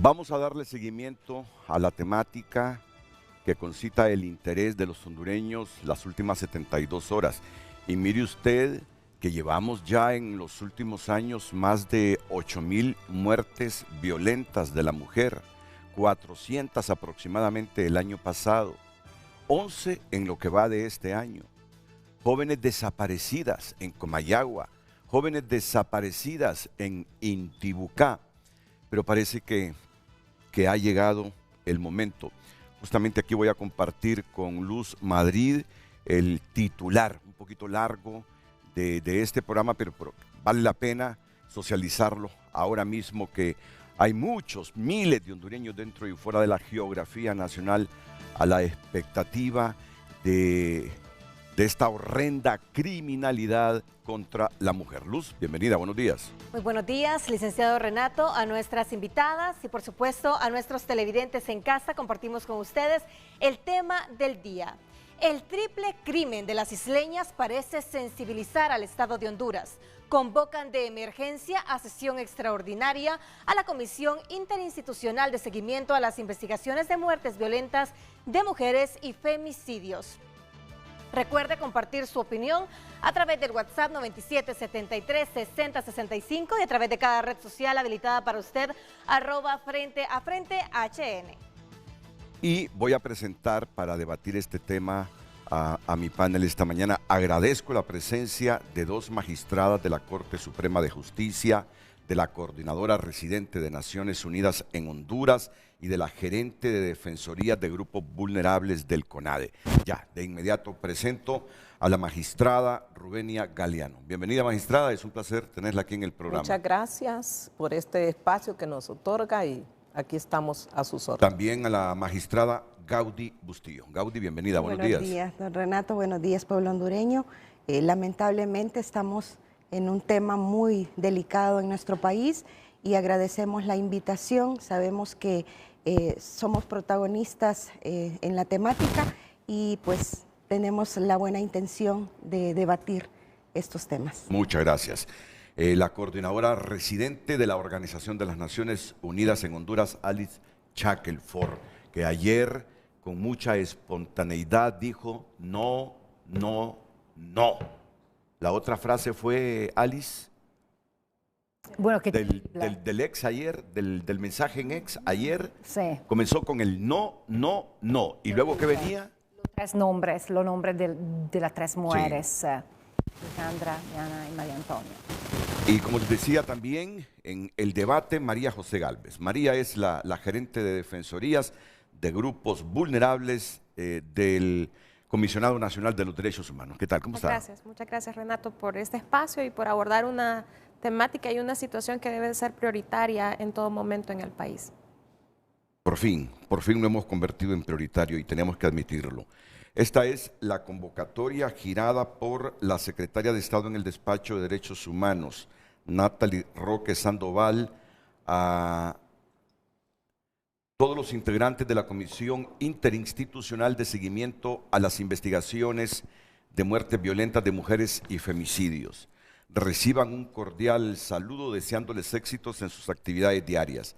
Vamos a darle seguimiento a la temática que concita el interés de los hondureños las últimas 72 horas. Y mire usted que llevamos ya en los últimos años más de 8,000 muertes violentas de la mujer, 400 aproximadamente el año pasado, 11 en lo que va de este año. Jóvenes desaparecidas en Comayagua, jóvenes desaparecidas en Intibucá, pero parece que ha llegado el momento. Justamente aquí voy a compartir con Luz Madrid el titular, un poquito largo de este programa, pero vale la pena socializarlo ahora mismo que hay muchos, miles de hondureños dentro y fuera de la geografía nacional a la expectativa de esta horrenda criminalidad contra la mujer. Luz, bienvenida, buenos días. Muy buenos días, licenciado Renato, a nuestras invitadas y por supuesto a nuestros televidentes en casa. Compartimos con ustedes el tema del día. El triple crimen de las isleñas parece sensibilizar al Estado de Honduras. Convocan de emergencia a sesión extraordinaria a la Comisión Interinstitucional de Seguimiento a las Investigaciones de Muertes Violentas de Mujeres y Femicidios. Recuerde compartir su opinión a través del WhatsApp 9773-6065 y a través de cada red social habilitada para usted, @FrenteAFrente_HN. Y voy a presentar para debatir este tema a mi panel esta mañana. Agradezco la presencia de dos magistradas de la Corte Suprema de Justicia, de la Coordinadora Residente de Naciones Unidas en Honduras y de la Gerente de Defensoría de Grupos Vulnerables del CONADE. Ya, de inmediato presento a la magistrada Rubenia Galeano. Bienvenida, magistrada, es un placer tenerla aquí en el programa. Muchas gracias por este espacio que nos otorga y aquí estamos a sus órdenes. También a la magistrada Gaudí Bustillo. Gaudí, bienvenida, buenos días. Buenos días, don Renato, buenos días, pueblo hondureño. Lamentablemente estamos en un tema muy delicado en nuestro país y agradecemos la invitación. Sabemos que somos protagonistas en la temática y pues tenemos la buena intención de debatir estos temas. Muchas gracias. La coordinadora residente de la Organización de las Naciones Unidas en Honduras, Alice Shackelford, que ayer con mucha espontaneidad dijo no, no, no. La otra frase fue, Alice, bueno, que del ex ayer, del mensaje en ex ayer, sí. Comenzó con el no, no, no. Y luego, ¿qué venía? Los nombres de las tres mujeres, Alejandra, Diana y María Antonia. Y como les decía también, en el debate, María José Gálvez. María es la gerente de defensorías de grupos vulnerables del Comisionado Nacional de los Derechos Humanos. ¿Qué tal? ¿Cómo está? Muchas gracias Renato por este espacio y por abordar una temática y una situación que debe ser prioritaria en todo momento en el país. Por fin lo hemos convertido en prioritario y tenemos que admitirlo. Esta es la convocatoria girada por la secretaria de Estado en el Despacho de Derechos Humanos, Natalie Roque Sandoval, a todos los integrantes de la Comisión Interinstitucional de Seguimiento a las Investigaciones de Muertes Violentas de Mujeres y Femicidios. Reciban un cordial saludo deseándoles éxitos en sus actividades diarias.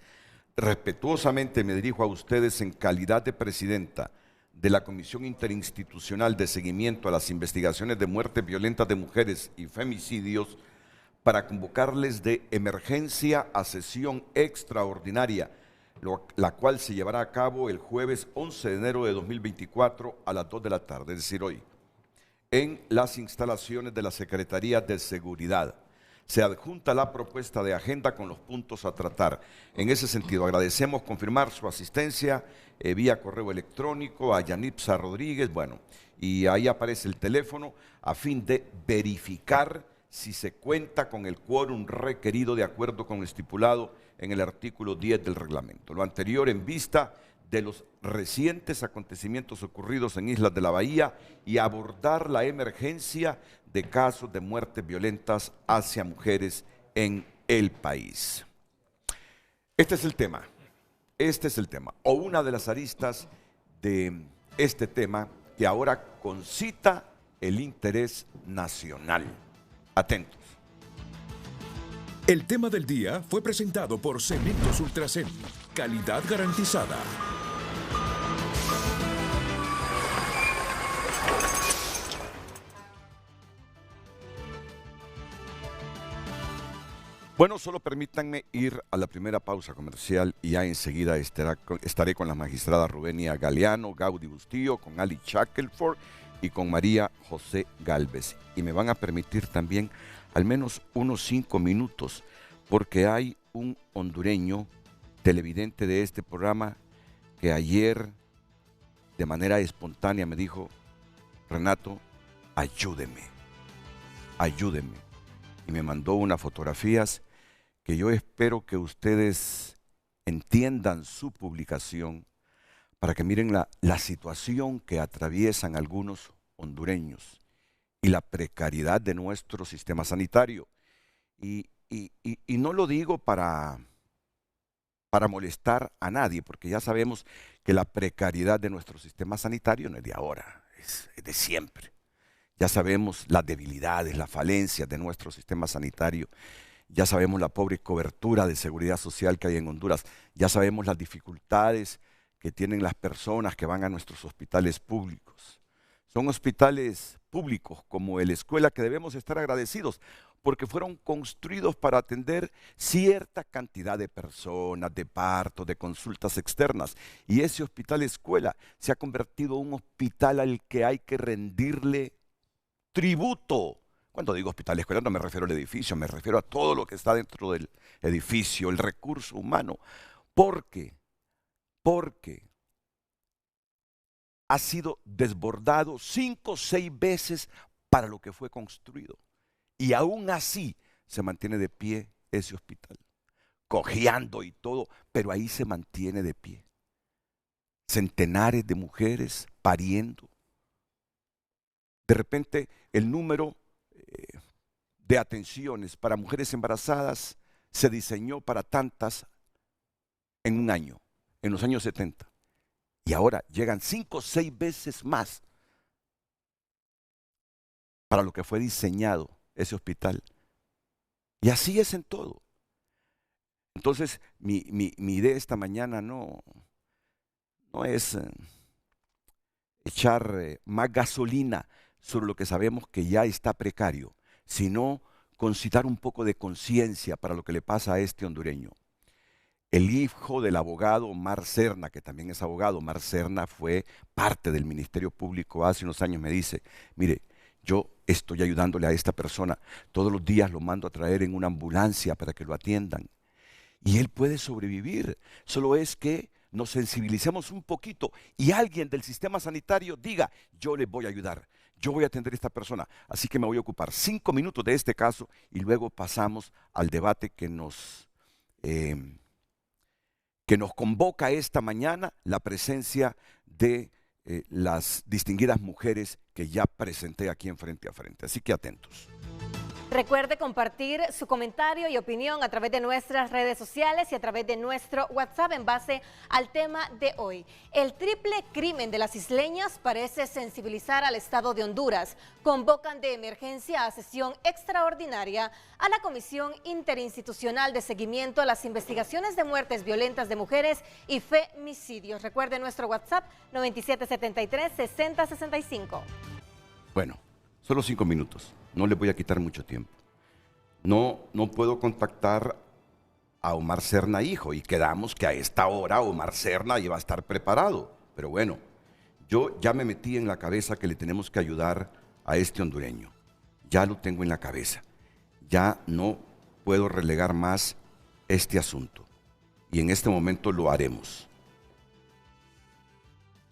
Respetuosamente me dirijo a ustedes en calidad de presidenta de la Comisión Interinstitucional de Seguimiento a las Investigaciones de Muertes Violentas de Mujeres y Femicidios para convocarles de emergencia a sesión extraordinaria, la cual se llevará a cabo el jueves 11 de enero de 2024 a las 2 de la tarde, es decir, hoy, en las instalaciones de la Secretaría de Seguridad. Se adjunta la propuesta de agenda con los puntos a tratar. En ese sentido, agradecemos confirmar su asistencia vía correo electrónico a Yanipsa Rodríguez, bueno, y ahí aparece el teléfono a fin de verificar si se cuenta con el quórum requerido de acuerdo con lo estipulado en el artículo 10 del reglamento. Lo anterior en vista de los recientes acontecimientos ocurridos en Islas de la Bahía y abordar la emergencia de casos de muertes violentas hacia mujeres en el país. Este es el tema, o una de las aristas de este tema que ahora concita el interés nacional. Atentos. El tema del día fue presentado por Cementos Ultracem. Calidad garantizada. Bueno, solo permítanme ir a la primera pausa comercial y ya enseguida estaré con la magistrada Rubenia Galeano, Gaudí Bustillo, con Ali Shackelford y con María José Galvez. Y me van a permitir también al menos unos 5 minutos, porque hay un hondureño televidente de este programa que ayer de manera espontánea me dijo: Renato, ayúdeme, ayúdeme. Y me mandó unas fotografías que yo espero que ustedes entiendan su publicación para que miren la situación que atraviesan algunos hondureños y la precariedad de nuestro sistema sanitario. Y no lo digo para molestar a nadie, porque ya sabemos que la precariedad de nuestro sistema sanitario no es de ahora, es de siempre. Ya sabemos las debilidades, las falencias de nuestro sistema sanitario. Ya sabemos la pobre cobertura de seguridad social que hay en Honduras. Ya sabemos las dificultades que tienen las personas que van a nuestros hospitales públicos. Son hospitales públicos como la escuela que debemos estar agradecidos porque fueron construidos para atender cierta cantidad de personas, de partos, de consultas externas. Y ese hospital escuela se ha convertido en un hospital al que hay que rendirle tributo. Cuando digo hospital escuela no me refiero al edificio, me refiero a todo lo que está dentro del edificio, el recurso humano. Porque ha sido desbordado 5 o 6 veces para lo que fue construido. Y aún así se mantiene de pie ese hospital, cojeando y todo, pero ahí se mantiene de pie. Centenares de mujeres pariendo. De repente el número de atenciones para mujeres embarazadas se diseñó para tantas en un año, en los años 70. Y ahora llegan 5 o 6 veces más para lo que fue diseñado ese hospital. Y así es en todo. Entonces, mi idea esta mañana no es echar más gasolina sobre lo que sabemos que ya está precario, sino concitar un poco de conciencia para lo que le pasa a este hondureño. El hijo del abogado Omar Serna, que también es abogado, Omar Serna fue parte del Ministerio Público hace unos años, me dice: mire, yo estoy ayudándole a esta persona, todos los días lo mando a traer en una ambulancia para que lo atiendan. Y él puede sobrevivir, solo es que nos sensibilicemos un poquito y alguien del sistema sanitario diga: yo les voy a ayudar, yo voy a atender a esta persona. Así que me voy a ocupar 5 minutos de este caso y luego pasamos al debate que nos convoca esta mañana, la presencia de las distinguidas mujeres que ya presenté aquí en Frente a Frente. Así que atentos. Recuerde compartir su comentario y opinión a través de nuestras redes sociales y a través de nuestro WhatsApp en base al tema de hoy. El triple crimen de las isleñas parece sensibilizar al Estado de Honduras. Convocan de emergencia a sesión extraordinaria a la Comisión Interinstitucional de Seguimiento a las Investigaciones de Muertes Violentas de Mujeres y Femicidios. Recuerde nuestro WhatsApp 9773-6065. Bueno, solo 5 minutos. No le voy a quitar mucho tiempo. No puedo contactar a Omar Serna hijo y quedamos que a esta hora Omar Serna iba a estar preparado. Pero bueno, yo ya me metí en la cabeza que le tenemos que ayudar a este hondureño. Ya lo tengo en la cabeza. Ya no puedo relegar más este asunto. Y en este momento lo haremos.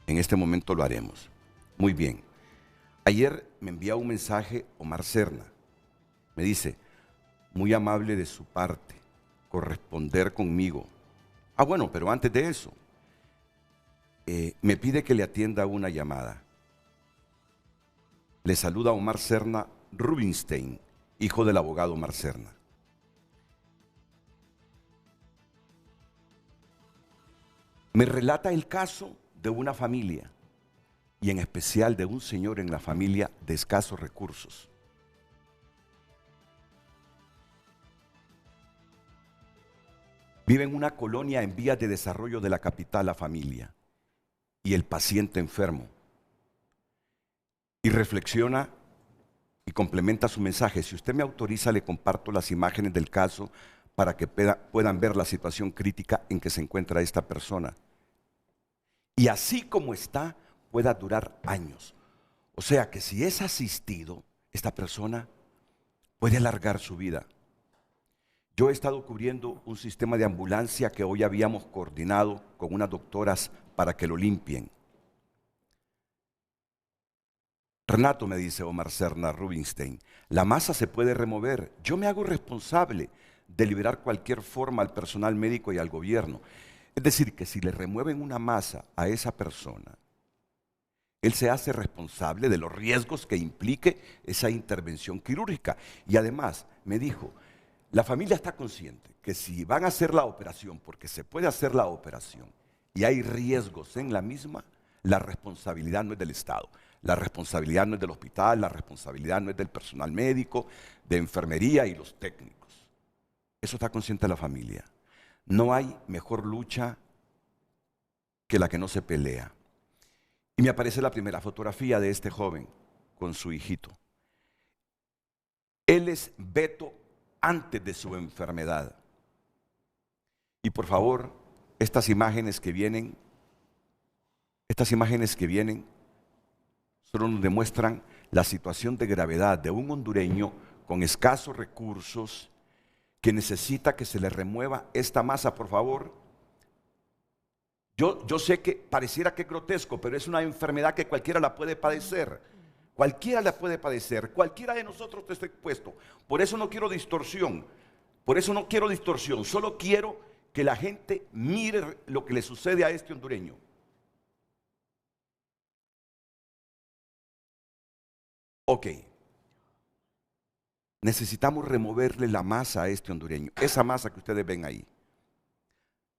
En este momento lo haremos. Muy bien. Ayer me envía un mensaje Omar Serna. Me dice: muy amable de su parte, corresponder conmigo. Bueno, pero antes de eso, me pide que le atienda una llamada. Le saluda Omar Serna Rubinstein, hijo del abogado Omar Serna. Me relata el caso de una familia, y en especial de un señor en la familia de escasos recursos. Vive en una colonia en vías de desarrollo de la capital, la familia, y el paciente enfermo. Y reflexiona y complementa su mensaje. Si usted me autoriza, le comparto las imágenes del caso para que puedan ver la situación crítica en que se encuentra esta persona. Y así como está, pueda durar años. O sea que si es asistido, esta persona puede alargar su vida. Yo he estado cubriendo un sistema de ambulancia que hoy habíamos coordinado con unas doctoras para que lo limpien. Renato, me dice Omar Serna Rubinstein, la masa se puede remover. Yo me hago responsable de liberar cualquier forma al personal médico y al gobierno. Es decir, que si le remueven una masa a esa persona, él se hace responsable de los riesgos que implique esa intervención quirúrgica. Y además, me dijo, la familia está consciente que si van a hacer la operación, porque se puede hacer la operación, y hay riesgos en la misma, la responsabilidad no es del Estado. La responsabilidad no es del hospital, la responsabilidad no es del personal médico, de enfermería y los técnicos. Eso está consciente la familia. No hay mejor lucha que la que no se pelea. Y me aparece la primera fotografía de este joven con su hijito. Él es Beto antes de su enfermedad. Y por favor, estas imágenes que vienen solo nos demuestran la situación de gravedad de un hondureño con escasos recursos que necesita que se le remueva esta masa, por favor. Yo sé que pareciera que es grotesco, pero es una enfermedad que cualquiera la puede padecer. Cualquiera la puede padecer, cualquiera de nosotros está expuesto. Por eso no quiero distorsión, solo quiero que la gente mire lo que le sucede a este hondureño. Ok, necesitamos removerle la masa a este hondureño, esa masa que ustedes ven ahí.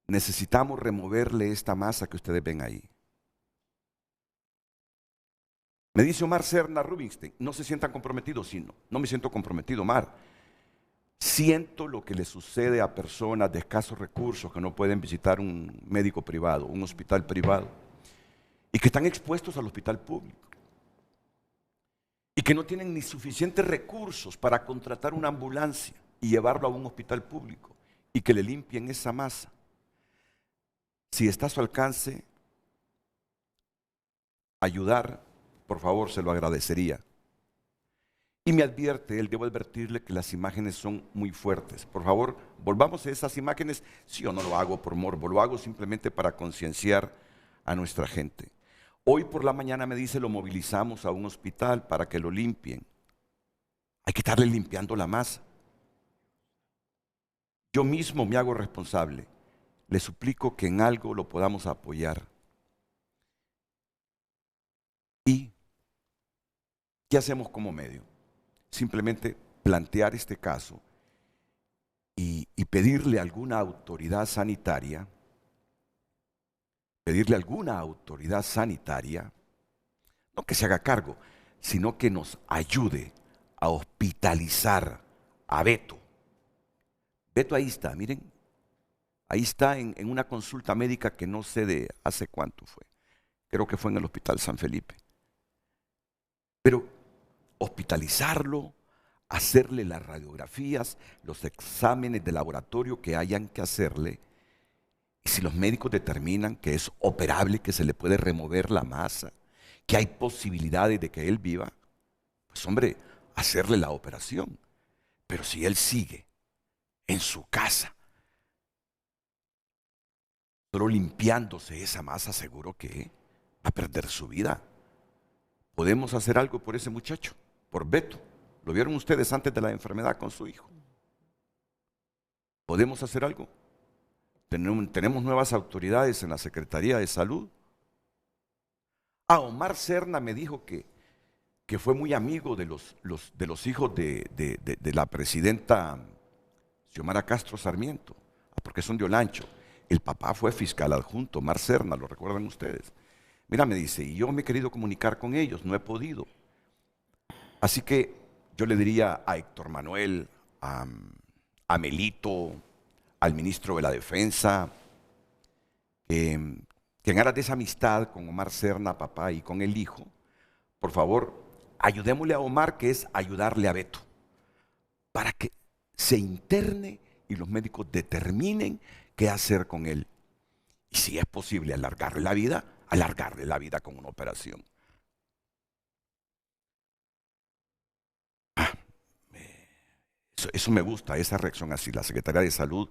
Necesitamos removerle esta masa que ustedes ven ahí. Me dice Omar Serna Rubinstein, no se sientan comprometidos, sí, no me siento comprometido, Omar. Siento lo que le sucede a personas de escasos recursos que no pueden visitar un médico privado, un hospital privado, y que están expuestos al hospital público, y que no tienen ni suficientes recursos para contratar una ambulancia y llevarlo a un hospital público, y que le limpien esa masa. Si está a su alcance ayudar, por favor, se lo agradecería. Y me advierte, debo advertirle que las imágenes son muy fuertes. Por favor, volvamos a esas imágenes. Sí, yo no lo hago por morbo, lo hago simplemente para concienciar a nuestra gente. Hoy por la mañana me dice, lo movilizamos a un hospital para que lo limpien. Hay que estarle limpiando la masa. Yo mismo me hago responsable. Le suplico que en algo lo podamos apoyar. ¿Y qué hacemos como medio? Simplemente plantear este caso y pedirle a alguna autoridad sanitaria, no que se haga cargo, sino que nos ayude a hospitalizar a Beto. Beto ahí está, miren, ahí está en una consulta médica que no sé de hace cuánto fue, creo que fue en el Hospital San Felipe. Pero hospitalizarlo, hacerle las radiografías, los exámenes de laboratorio que hayan que hacerle, y si los médicos determinan que es operable, que se le puede remover la masa, que hay posibilidades de que él viva, pues hombre, hacerle la operación. Pero si él sigue en su casa, solo limpiándose esa masa, seguro que va a perder su vida. ¿Podemos hacer algo por ese muchacho? Por Beto. ¿Lo vieron ustedes antes de la enfermedad con su hijo? ¿Podemos hacer algo? Tenemos nuevas autoridades en la Secretaría de Salud. Omar Serna me dijo que fue muy amigo de los hijos de la presidenta Xiomara Castro Sarmiento, porque son de Olancho. El papá fue fiscal adjunto, Omar Serna, ¿lo recuerdan ustedes? Mira, me dice, y yo me he querido comunicar con ellos, no he podido. Así que yo le diría a Héctor Manuel, a Melito, al ministro de la Defensa, que en aras de esa amistad con Omar Serna, papá, y con el hijo, por favor, ayudémosle a Omar, que es ayudarle a Beto, para que se interne y los médicos determinen qué hacer con él. Y si es posible alargarle la vida con una operación. Eso me gusta, esa reacción así. La Secretaría de Salud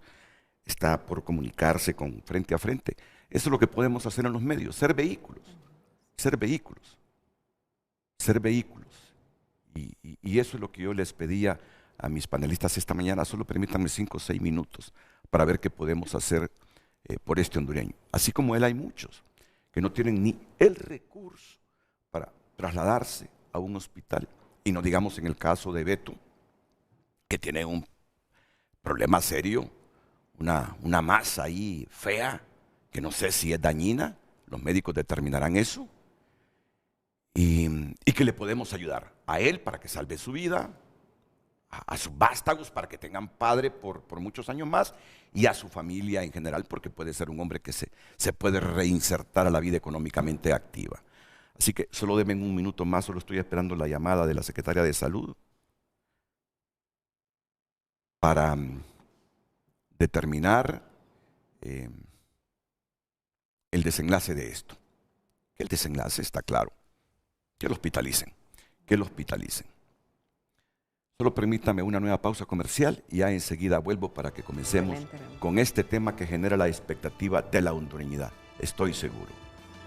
está por comunicarse con frente a frente. Eso es lo que podemos hacer en los medios, ser vehículos, ser vehículos, ser vehículos. Y eso es lo que yo les pedía a mis panelistas esta mañana. Solo permítanme 5 o 6 minutos para ver qué podemos hacer por este hondureño. Así como él, hay muchos que no tienen ni el recurso para trasladarse a un hospital. Y no digamos en el caso de Beto, que tiene un problema serio, una masa ahí fea, que no sé si es dañina, los médicos determinarán eso, y que le podemos ayudar a él para que salve su vida, a sus vástagos para que tengan padre por muchos años más, y a su familia en general, porque puede ser un hombre que se puede reinsertar a la vida económicamente activa. Así que solo denme un minuto más, solo estoy esperando la llamada de la Secretaria de Salud para determinar el desenlace de esto. El desenlace está claro. Que lo hospitalicen, que lo hospitalicen. Solo permítame una nueva pausa comercial y ya enseguida vuelvo para que comencemos con este tema que genera la expectativa de la hondureñidad. Estoy seguro.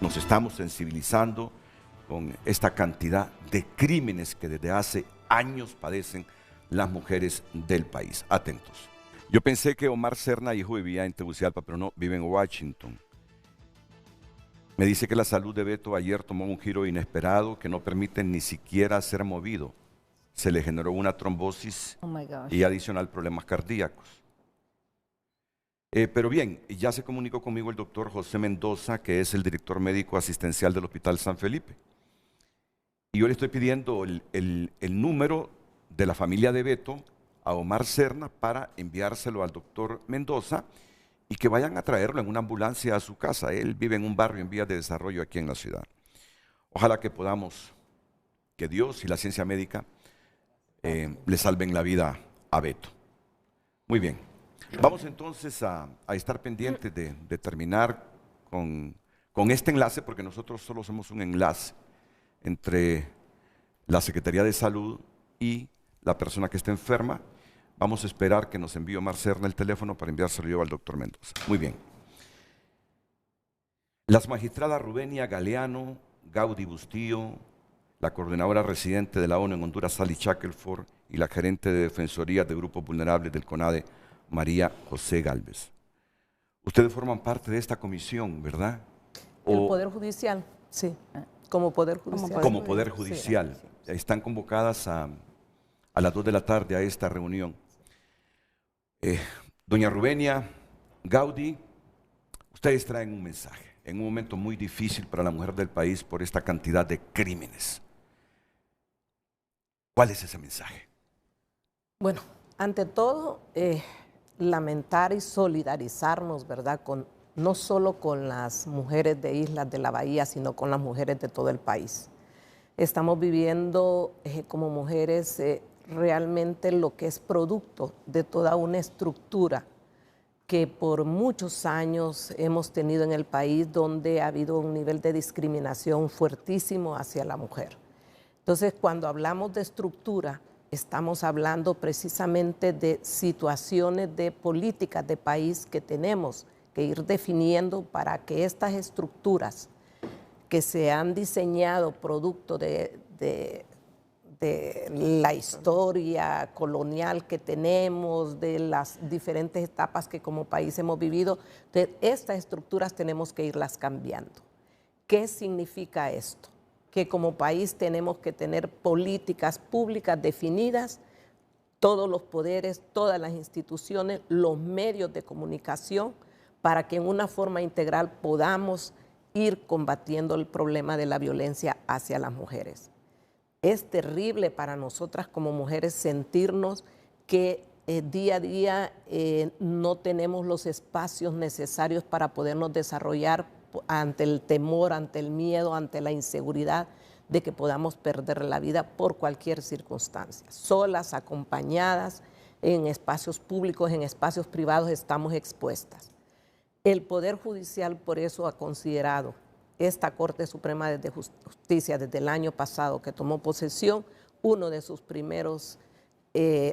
Nos estamos sensibilizando con esta cantidad de crímenes que desde hace años padecen las mujeres del país. Atentos. Yo pensé que Omar Serna, hijo, vivía en Tegucigalpa, pero no, vive en Washington. Me dice que la salud de Beto ayer tomó un giro inesperado que no permite ni siquiera ser movido. Se le generó una trombosis y adicional problemas cardíacos. Pero bien, ya se comunicó conmigo el doctor José Mendoza, que es el director médico asistencial del Hospital San Felipe. Y yo le estoy pidiendo el número de la familia de Beto a Omar Serna para enviárselo al doctor Mendoza y que vayan a traerlo en una ambulancia a su casa. Él vive en un barrio en vías de desarrollo aquí en la ciudad. Ojalá que podamos, que Dios y la ciencia médica le salven la vida a Beto. Muy bien. Vamos entonces a estar pendientes de terminar con este enlace, porque nosotros solo somos un enlace entre la Secretaría de Salud y la persona que está enferma. Vamos a esperar que nos envíe Omar Serna el teléfono para enviárselo yo al doctor Mendoza. Muy bien. Las magistradas Rubenia Galeano, Gaudí Bustillo, la coordinadora residente de la ONU en Honduras, Sally Shackelford, y la gerente de Defensoría de Grupos Vulnerables del CONADE, María José Gálvez. Ustedes forman parte de esta comisión, ¿verdad? El Poder Judicial, sí, como Poder Judicial. Como Poder Judicial. Sí. Están convocadas a las 2 de la tarde a esta reunión. Doña Rubenia, Gaudí, ustedes traen un mensaje en un momento muy difícil para la mujer del país por esta cantidad de crímenes. ¿Cuál es ese mensaje? Bueno, ante todo, lamentar y solidarizarnos, ¿verdad?, no solo con las mujeres de Islas de la Bahía, sino con las mujeres de todo el país. Estamos viviendo como mujeres realmente lo que es producto de toda una estructura que por muchos años hemos tenido en el país, donde ha habido un nivel de discriminación fuertísimo hacia la mujer. Entonces, cuando hablamos de estructura, estamos hablando precisamente de situaciones de políticas de país que tenemos que ir definiendo para que estas estructuras que se han diseñado producto de la historia colonial que tenemos, de las diferentes etapas que como país hemos vivido, de estas estructuras tenemos que irlas cambiando. ¿Qué significa esto? Que como país tenemos que tener políticas públicas definidas, todos los poderes, todas las instituciones, los medios de comunicación, para que en una forma integral podamos ir combatiendo el problema de la violencia hacia las mujeres. Es terrible para nosotras como mujeres sentirnos que día a día no tenemos los espacios necesarios para podernos desarrollar ante el temor, ante el miedo, ante la inseguridad de que podamos perder la vida por cualquier circunstancia. Solas, acompañadas, en espacios públicos, en espacios privados estamos expuestas. El Poder Judicial por eso ha considerado esta Corte Suprema de Justicia desde el año pasado que tomó posesión, uno de sus primeros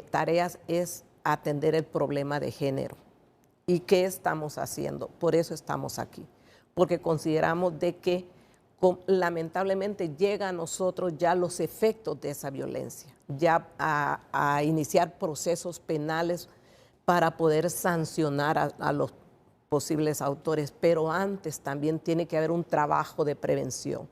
tareas es atender el problema de género. ¿Y qué estamos haciendo? Por eso estamos aquí, porque consideramos de que lamentablemente llega a nosotros ya los efectos de esa violencia, ya a iniciar procesos penales para poder sancionar a los posibles autores, pero antes también tiene que haber un trabajo de prevención.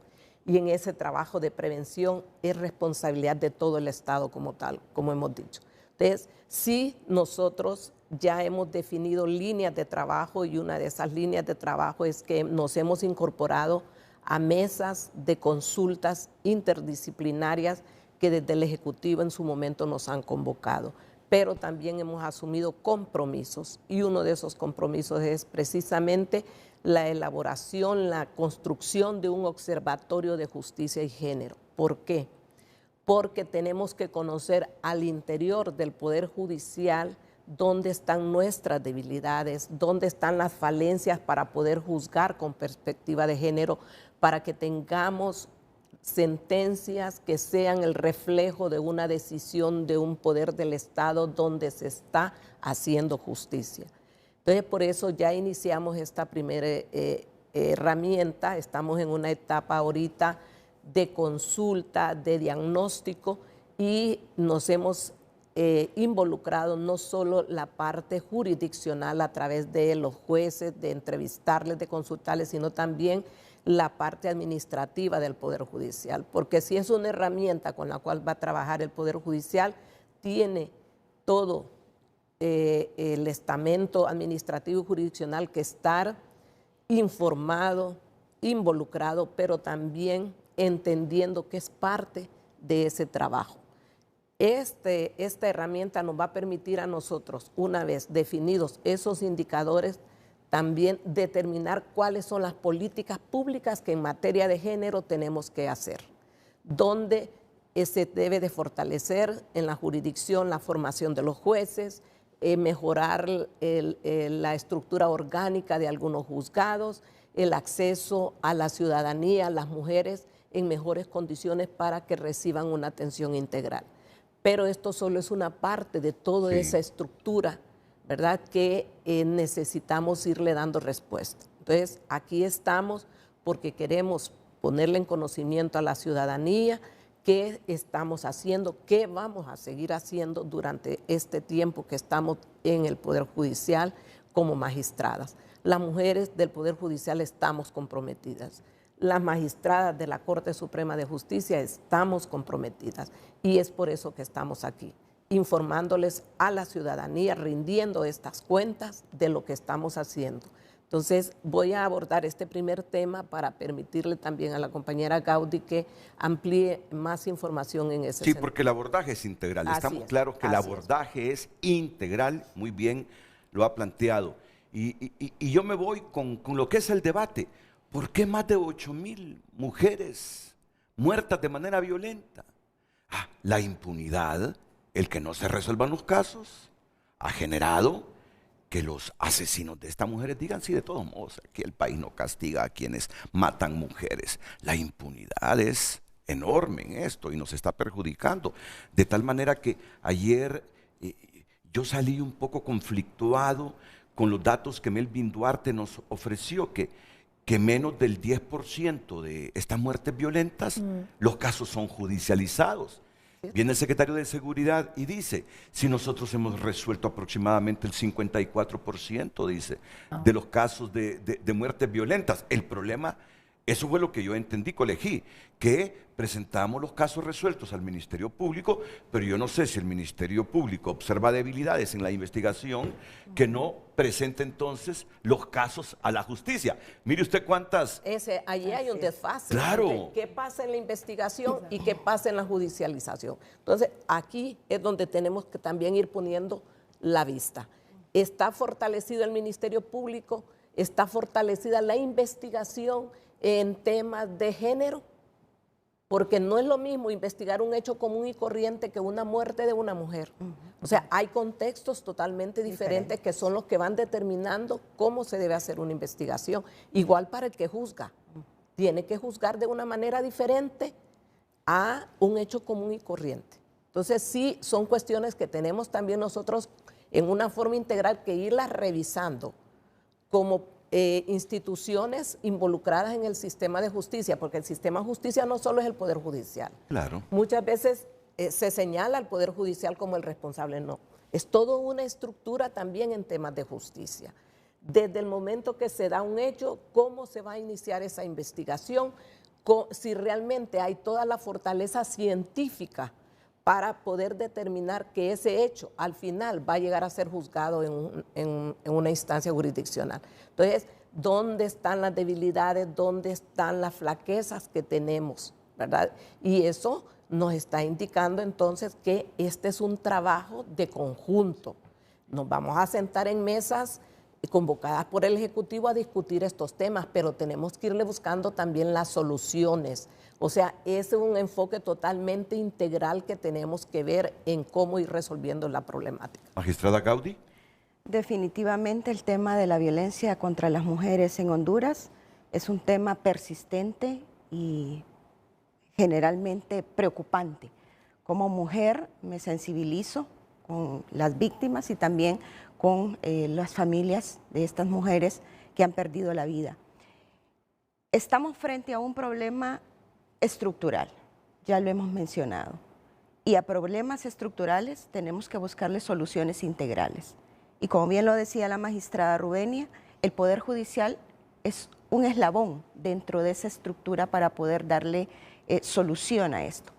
Y en ese trabajo de prevención es responsabilidad de todo el Estado como tal, como hemos dicho. Entonces, sí, nosotros ya hemos definido líneas de trabajo y una de esas líneas de trabajo es que nos hemos incorporado a mesas de consultas interdisciplinarias que desde el Ejecutivo en su momento nos han convocado. Pero también hemos asumido compromisos y uno de esos compromisos es precisamente la elaboración, la construcción de un observatorio de justicia y género. ¿Por qué? Porque tenemos que conocer al interior del Poder Judicial dónde están nuestras debilidades, dónde están las falencias para poder juzgar con perspectiva de género, para que tengamos sentencias que sean el reflejo de una decisión de un poder del Estado donde se está haciendo justicia. Entonces, por eso ya iniciamos esta primera herramienta, estamos en una etapa ahorita de consulta, de diagnóstico y nos hemos involucrado no solo la parte jurisdiccional a través de los jueces, de entrevistarles, de consultarles, sino también la parte administrativa del Poder Judicial, porque si es una herramienta con la cual va a trabajar el Poder Judicial, tiene todo el estamento administrativo y jurisdiccional que estar informado, involucrado, pero también entendiendo que es parte de ese trabajo. Esta herramienta nos va a permitir a nosotros, una vez definidos esos indicadores, también determinar cuáles son las políticas públicas que en materia de género tenemos que hacer, dónde se debe de fortalecer en la jurisdicción la formación de los jueces, mejorar la estructura orgánica de algunos juzgados, el acceso a la ciudadanía, a las mujeres en mejores condiciones para que reciban una atención integral. Pero esto solo es una parte de toda esa estructura, ¿verdad?, que necesitamos irle dando respuesta. Entonces, aquí estamos porque queremos ponerle en conocimiento a la ciudadanía qué estamos haciendo, qué vamos a seguir haciendo durante este tiempo que estamos en el Poder Judicial como magistradas. Las mujeres del Poder Judicial estamos comprometidas. Las magistradas de la Corte Suprema de Justicia estamos comprometidas y es por eso que estamos aquí, informándoles a la ciudadanía, rindiendo estas cuentas de lo que estamos haciendo. Entonces, voy a abordar este primer tema para permitirle también a la compañera Gaudí que amplíe más información en ese sentido. Sí, porque el abordaje es integral. Estamos claros que el abordaje es integral, muy bien lo ha planteado. Y yo me voy con lo que es el debate. ¿Por qué más de 8,000 mujeres muertas de manera violenta? La impunidad, el que no se resuelvan los casos, ha generado que los asesinos de estas mujeres digan, sí, de todos modos, aquí el país no castiga a quienes matan mujeres. La impunidad es enorme en esto y nos está perjudicando. De tal manera que ayer yo salí un poco conflictuado con los datos que Melvin Duarte nos ofreció, que menos del 10% de estas muertes violentas, los casos son judicializados. Viene el secretario de Seguridad y dice, si nosotros hemos resuelto aproximadamente el 54%, dice, de los casos de muertes violentas. El problema, eso fue lo que yo entendí, colegí, que presentamos los casos resueltos al Ministerio Público, pero yo no sé si el Ministerio Público observa debilidades en la investigación que no presenta entonces los casos a la justicia. Mire usted cuántas... Allí hay un desfase. Claro. ¿Qué pasa en la investigación y qué pasa en la judicialización? Entonces, aquí es donde tenemos que también ir poniendo la vista. Está fortalecido el Ministerio Público, está fortalecida la investigación en temas de género, porque no es lo mismo investigar un hecho común y corriente que una muerte de una mujer. O sea, hay contextos totalmente diferentes que son los que van determinando cómo se debe hacer una investigación. Igual para el que juzga. Tiene que juzgar de una manera diferente a un hecho común y corriente. Entonces, sí, son cuestiones que tenemos también nosotros en una forma integral que irlas revisando como instituciones involucradas en el sistema de justicia, porque el sistema de justicia no solo es el Poder Judicial. Claro. Muchas veces se señala al Poder Judicial como el responsable, no. Es toda una estructura también en temas de justicia. Desde el momento que se da un hecho, cómo se va a iniciar esa investigación, si realmente hay toda la fortaleza científica para poder determinar que ese hecho al final va a llegar a ser juzgado en una instancia jurisdiccional. Entonces, ¿dónde están las debilidades? ¿Dónde están las flaquezas que tenemos? ¿Verdad? Y eso nos está indicando entonces que este es un trabajo de conjunto. Nos vamos a sentar en mesas convocadas por el Ejecutivo a discutir estos temas, pero tenemos que irle buscando también las soluciones. O sea, ese es un enfoque totalmente integral que tenemos que ver en cómo ir resolviendo la problemática. Magistrada Gaudí. Definitivamente el tema de la violencia contra las mujeres en Honduras es un tema persistente y generalmente preocupante. Como mujer me sensibilizo con las víctimas y también con las familias de estas mujeres que han perdido la vida. Estamos frente a un problema estructural, ya lo hemos mencionado, y a problemas estructurales tenemos que buscarle soluciones integrales. Y como bien lo decía la magistrada Rubenia, el Poder Judicial es un eslabón dentro de esa estructura para poder darle solución a esto.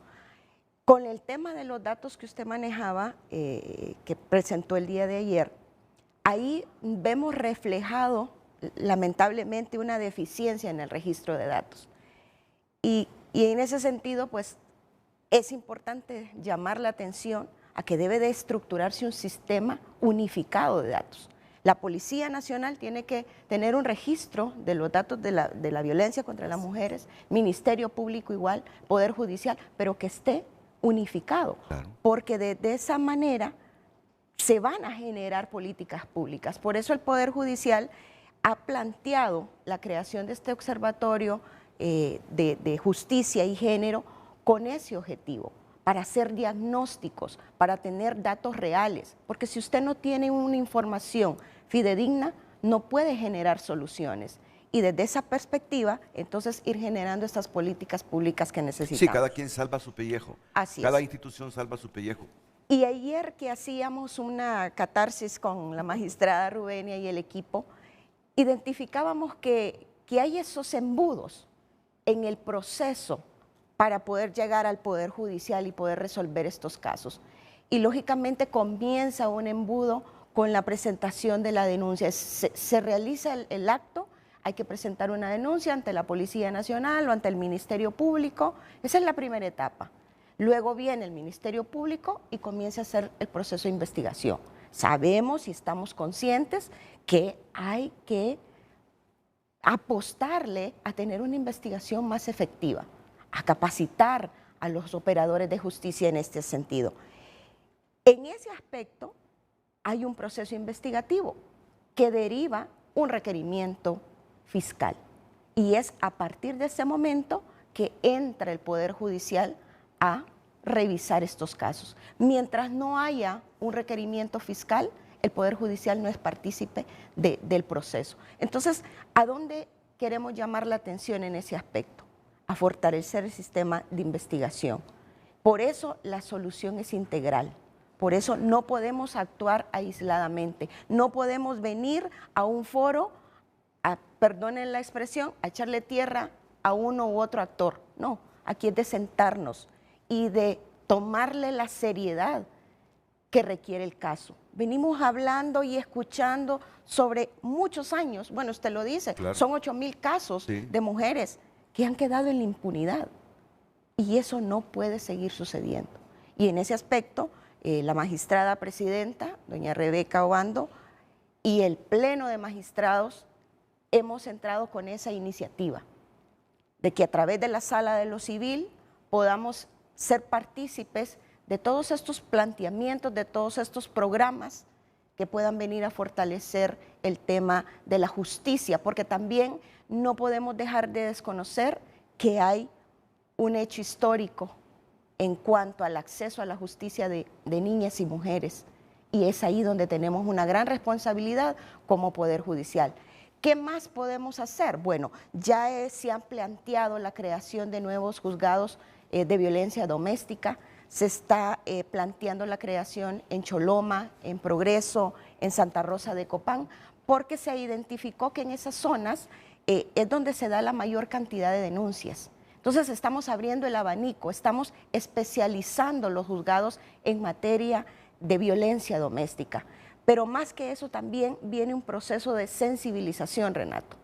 Con el tema de los datos que usted manejaba, que presentó el día de ayer, ahí vemos reflejado lamentablemente una deficiencia en el registro de datos. Y en ese sentido, pues, es importante llamar la atención a que debe de estructurarse un sistema unificado de datos. La Policía Nacional tiene que tener un registro de los datos de la violencia contra las mujeres, Ministerio Público igual, Poder Judicial, pero que esté unificado, claro, porque de esa manera se van a generar políticas públicas. Por eso el Poder Judicial ha planteado la creación de este observatorio de justicia y género con ese objetivo, para hacer diagnósticos, para tener datos reales, porque si usted no tiene una información fidedigna, no puede generar soluciones. Y desde esa perspectiva, entonces ir generando estas políticas públicas que necesitamos. Sí, cada quien salva su pellejo. Así es. Cada institución salva su pellejo. Y ayer que hacíamos una catarsis con la magistrada Rubenia y el equipo, identificábamos que hay esos embudos en el proceso para poder llegar al Poder Judicial y poder resolver estos casos. Y lógicamente comienza un embudo con la presentación de la denuncia. Se realiza el acto, hay que presentar una denuncia ante la Policía Nacional o ante el Ministerio Público. Esa es la primera etapa. Luego viene el Ministerio Público y comienza a hacer el proceso de investigación. Sabemos y estamos conscientes que hay que apostarle a tener una investigación más efectiva, a capacitar a los operadores de justicia en este sentido. En ese aspecto hay un proceso investigativo que deriva un requerimiento fiscal y es a partir de ese momento que entra el Poder Judicial a revisar estos casos. Mientras no haya un requerimiento fiscal, el Poder Judicial no es partícipe del proceso. Entonces, ¿a dónde queremos llamar la atención en ese aspecto? A fortalecer el sistema de investigación. Por eso la solución es integral. Por eso no podemos actuar aisladamente. No podemos venir a un foro, perdonen la expresión, a echarle tierra a uno u otro actor. No, aquí es de sentarnos y de tomarle la seriedad que requiere el caso. Venimos hablando y escuchando sobre muchos años, bueno, usted lo dice, claro, son 8,000 casos de mujeres que han quedado en la impunidad y eso no puede seguir sucediendo. Y en ese aspecto la magistrada presidenta, doña Rebeca Obando, y el Pleno de Magistrados hemos entrado con esa iniciativa de que a través de la Sala de lo Civil podamos ser partícipes de todos estos planteamientos, de todos estos programas que puedan venir a fortalecer el tema de la justicia, porque también no podemos dejar de desconocer que hay un hecho histórico en cuanto al acceso a la justicia de niñas y mujeres, y es ahí donde tenemos una gran responsabilidad como Poder Judicial. ¿Qué más podemos hacer? Bueno, ya se han planteado la creación de nuevos juzgados de violencia doméstica, se está planteando la creación en Choloma, en Progreso, en Santa Rosa de Copán, porque se identificó que en esas zonas es donde se da la mayor cantidad de denuncias. Entonces estamos abriendo el abanico, estamos especializando los juzgados en materia de violencia doméstica. Pero más que eso también viene un proceso de sensibilización, Renato,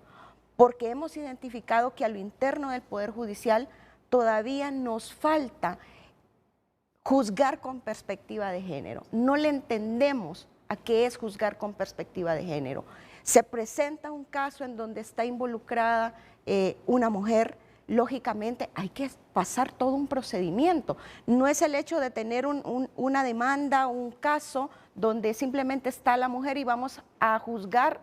porque hemos identificado que a lo interno del Poder Judicial todavía nos falta juzgar con perspectiva de género. No le entendemos a qué es juzgar con perspectiva de género. Se presenta un caso en donde está involucrada una mujer, lógicamente hay que pasar todo un procedimiento. No es el hecho de tener una demanda, un caso donde simplemente está la mujer y vamos a juzgar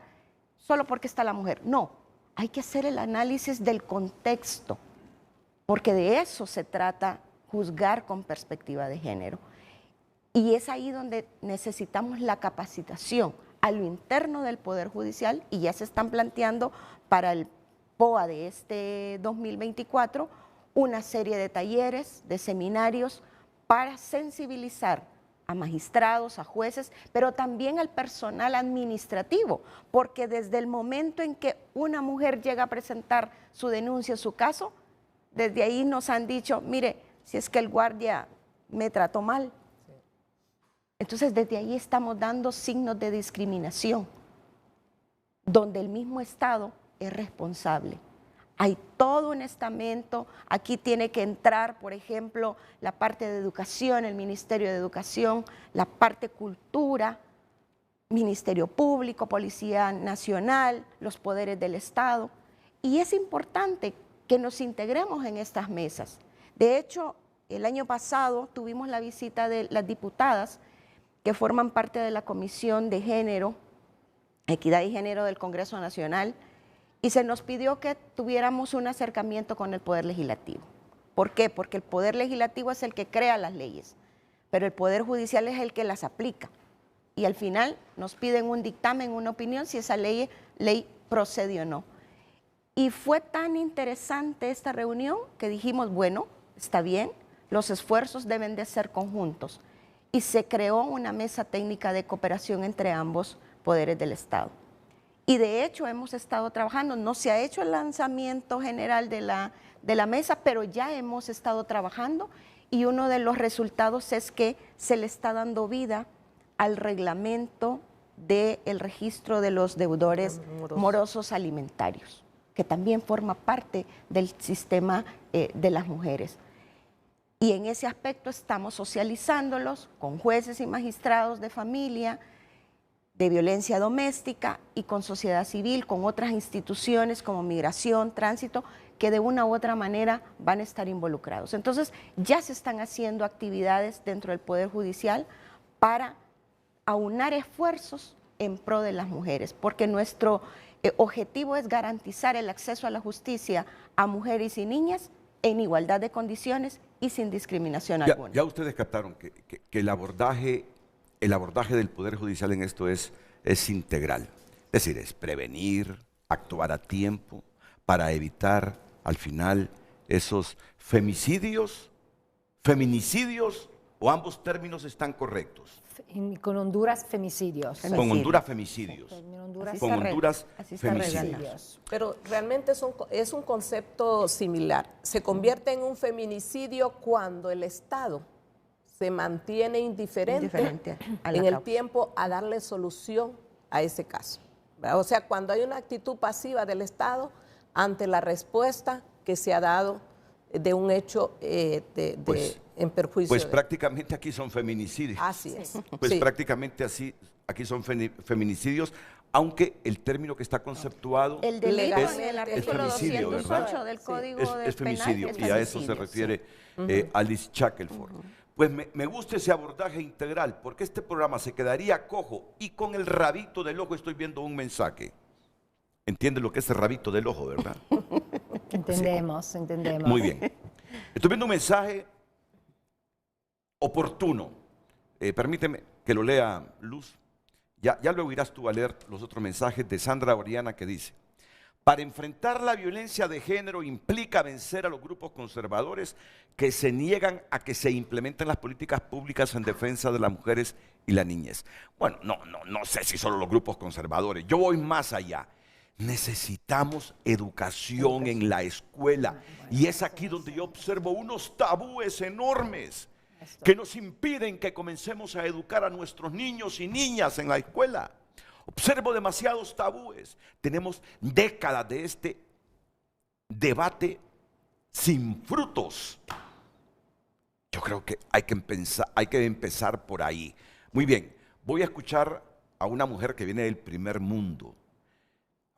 solo porque está la mujer. No, hay que hacer el análisis del contexto, porque de eso se trata juzgar con perspectiva de género. Y es ahí donde necesitamos la capacitación a lo interno del Poder Judicial, y ya se están planteando para el POA de este 2024 una serie de talleres, de seminarios para sensibilizar a magistrados, a jueces, pero también al personal administrativo, porque desde el momento en que una mujer llega a presentar su denuncia, su caso, desde ahí nos han dicho, mire, si es que el guardia me trató mal. Entonces desde ahí estamos dando signos de discriminación, donde el mismo Estado es responsable. Hay todo un estamento, aquí tiene que entrar, por ejemplo, la parte de educación, el Ministerio de Educación, la parte cultura, Ministerio Público, Policía Nacional, los poderes del Estado. Y es importante que nos integremos en estas mesas. De hecho, el año pasado tuvimos la visita de las diputadas que forman parte de la Comisión de Género, Equidad y Género del Congreso Nacional, y se nos pidió que tuviéramos un acercamiento con el Poder Legislativo. ¿Por qué? Porque el Poder Legislativo es el que crea las leyes, pero el Poder Judicial es el que las aplica. Y al final nos piden un dictamen, una opinión, si esa ley procede o no. Y fue tan interesante esta reunión que dijimos, bueno, está bien, los esfuerzos deben de ser conjuntos. Y se creó una mesa técnica de cooperación entre ambos poderes del Estado. Y de hecho hemos estado trabajando, no se ha hecho el lanzamiento general de la mesa, pero ya hemos estado trabajando, y uno de los resultados es que se le está dando vida al reglamento del registro de los deudores morosos alimentarios, que también forma parte del sistema de las mujeres. Y en ese aspecto estamos socializándolos con jueces y magistrados de familia, de violencia doméstica, y con sociedad civil, con otras instituciones como Migración, Tránsito, que de una u otra manera van a estar involucrados. Entonces ya se están haciendo actividades dentro del Poder Judicial para aunar esfuerzos en pro de las mujeres, porque nuestro objetivo es garantizar el acceso a la justicia a mujeres y niñas en igualdad de condiciones y sin discriminación alguna. Ya ustedes captaron que el abordaje del Poder Judicial en esto es integral. Es decir, es prevenir, actuar a tiempo para evitar al final esos feminicidios, o ambos términos están correctos. Con Honduras, femicidios. Con Honduras, femicidios. Con Honduras, femicidios. Pero realmente es un concepto similar. Se convierte en un feminicidio cuando el Estado se mantiene indiferente en el tiempo a darle solución a ese caso, ¿verdad? O sea, cuando hay una actitud pasiva del Estado ante la respuesta que se ha dado de un hecho en perjuicio Pues de... prácticamente aquí son feminicidios. Así es. Pues Sí. prácticamente así, aquí son feminicidios, aunque el término que está conceptuado El delito Es- en el es artículo femicidio, 208 ¿verdad? del Código es Penal femicidio, es y a eso se femicidio, refiere sí. Alice Shackelford. Pues me gusta ese abordaje integral, porque este programa se quedaría cojo y con el rabito del ojo estoy viendo un mensaje. ¿Entiendes lo que es el rabito del ojo, verdad? Entendemos, entendemos. Muy bien. Estoy viendo un mensaje oportuno. Permíteme que lo lea, Luz. Ya luego irás tú a leer los otros mensajes de Sandra Oriana, que dice: para enfrentar la violencia de género implica vencer a los grupos conservadores que se niegan a que se implementen las políticas públicas en defensa de las mujeres y la niñez. Bueno, no sé si solo los grupos conservadores. Yo voy más allá. Necesitamos educación en la escuela. Y es aquí donde yo observo unos tabúes enormes que nos impiden que comencemos a educar a nuestros niños y niñas en la escuela. Observo demasiados tabúes. Tenemos décadas de este debate sin frutos. Yo creo que hay que empezar por ahí. Muy bien, voy a escuchar a una mujer que viene del primer mundo.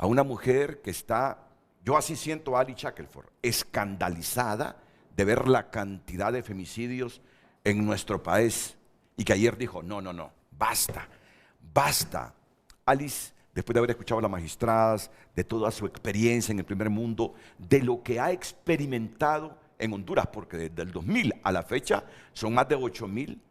A una mujer que está, yo así siento a Alice Shackelford, escandalizada de ver la cantidad de femicidios en nuestro país. Y que ayer dijo, no, basta. Alice, después de haber escuchado a las magistradas, de toda su experiencia en el primer mundo, de lo que ha experimentado en Honduras, porque desde el 2000 a la fecha son más de 8,000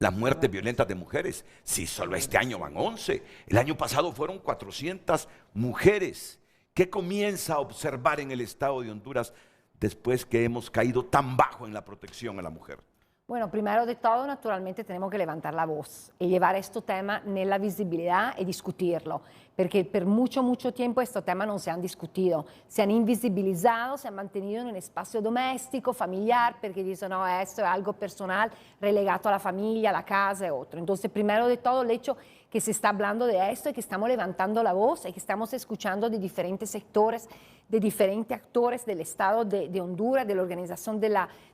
las muertes violentas de mujeres. Si solo este año van 11, el año pasado fueron 400 mujeres. ¿Qué comienza a observar en el estado de Honduras después que hemos caído tan bajo en la protección a la mujer? Bueno, primero de todo, naturalmente tenemos que levantar la voz y llevar este tema nella visibilidad y discutirlo, porque por mucho tiempo estos temas no se han discutido, se han invisibilizado, se han mantenido en un espacio doméstico, familiar, porque dicen, no, esto es algo personal, relegado a la familia, a la casa y otro. Entonces, primero de todo, el hecho que se está hablando de esto y que estamos levantando la voz y que estamos escuchando de diferentes sectores, de diferentes actores del Estado de Honduras, de la Organización de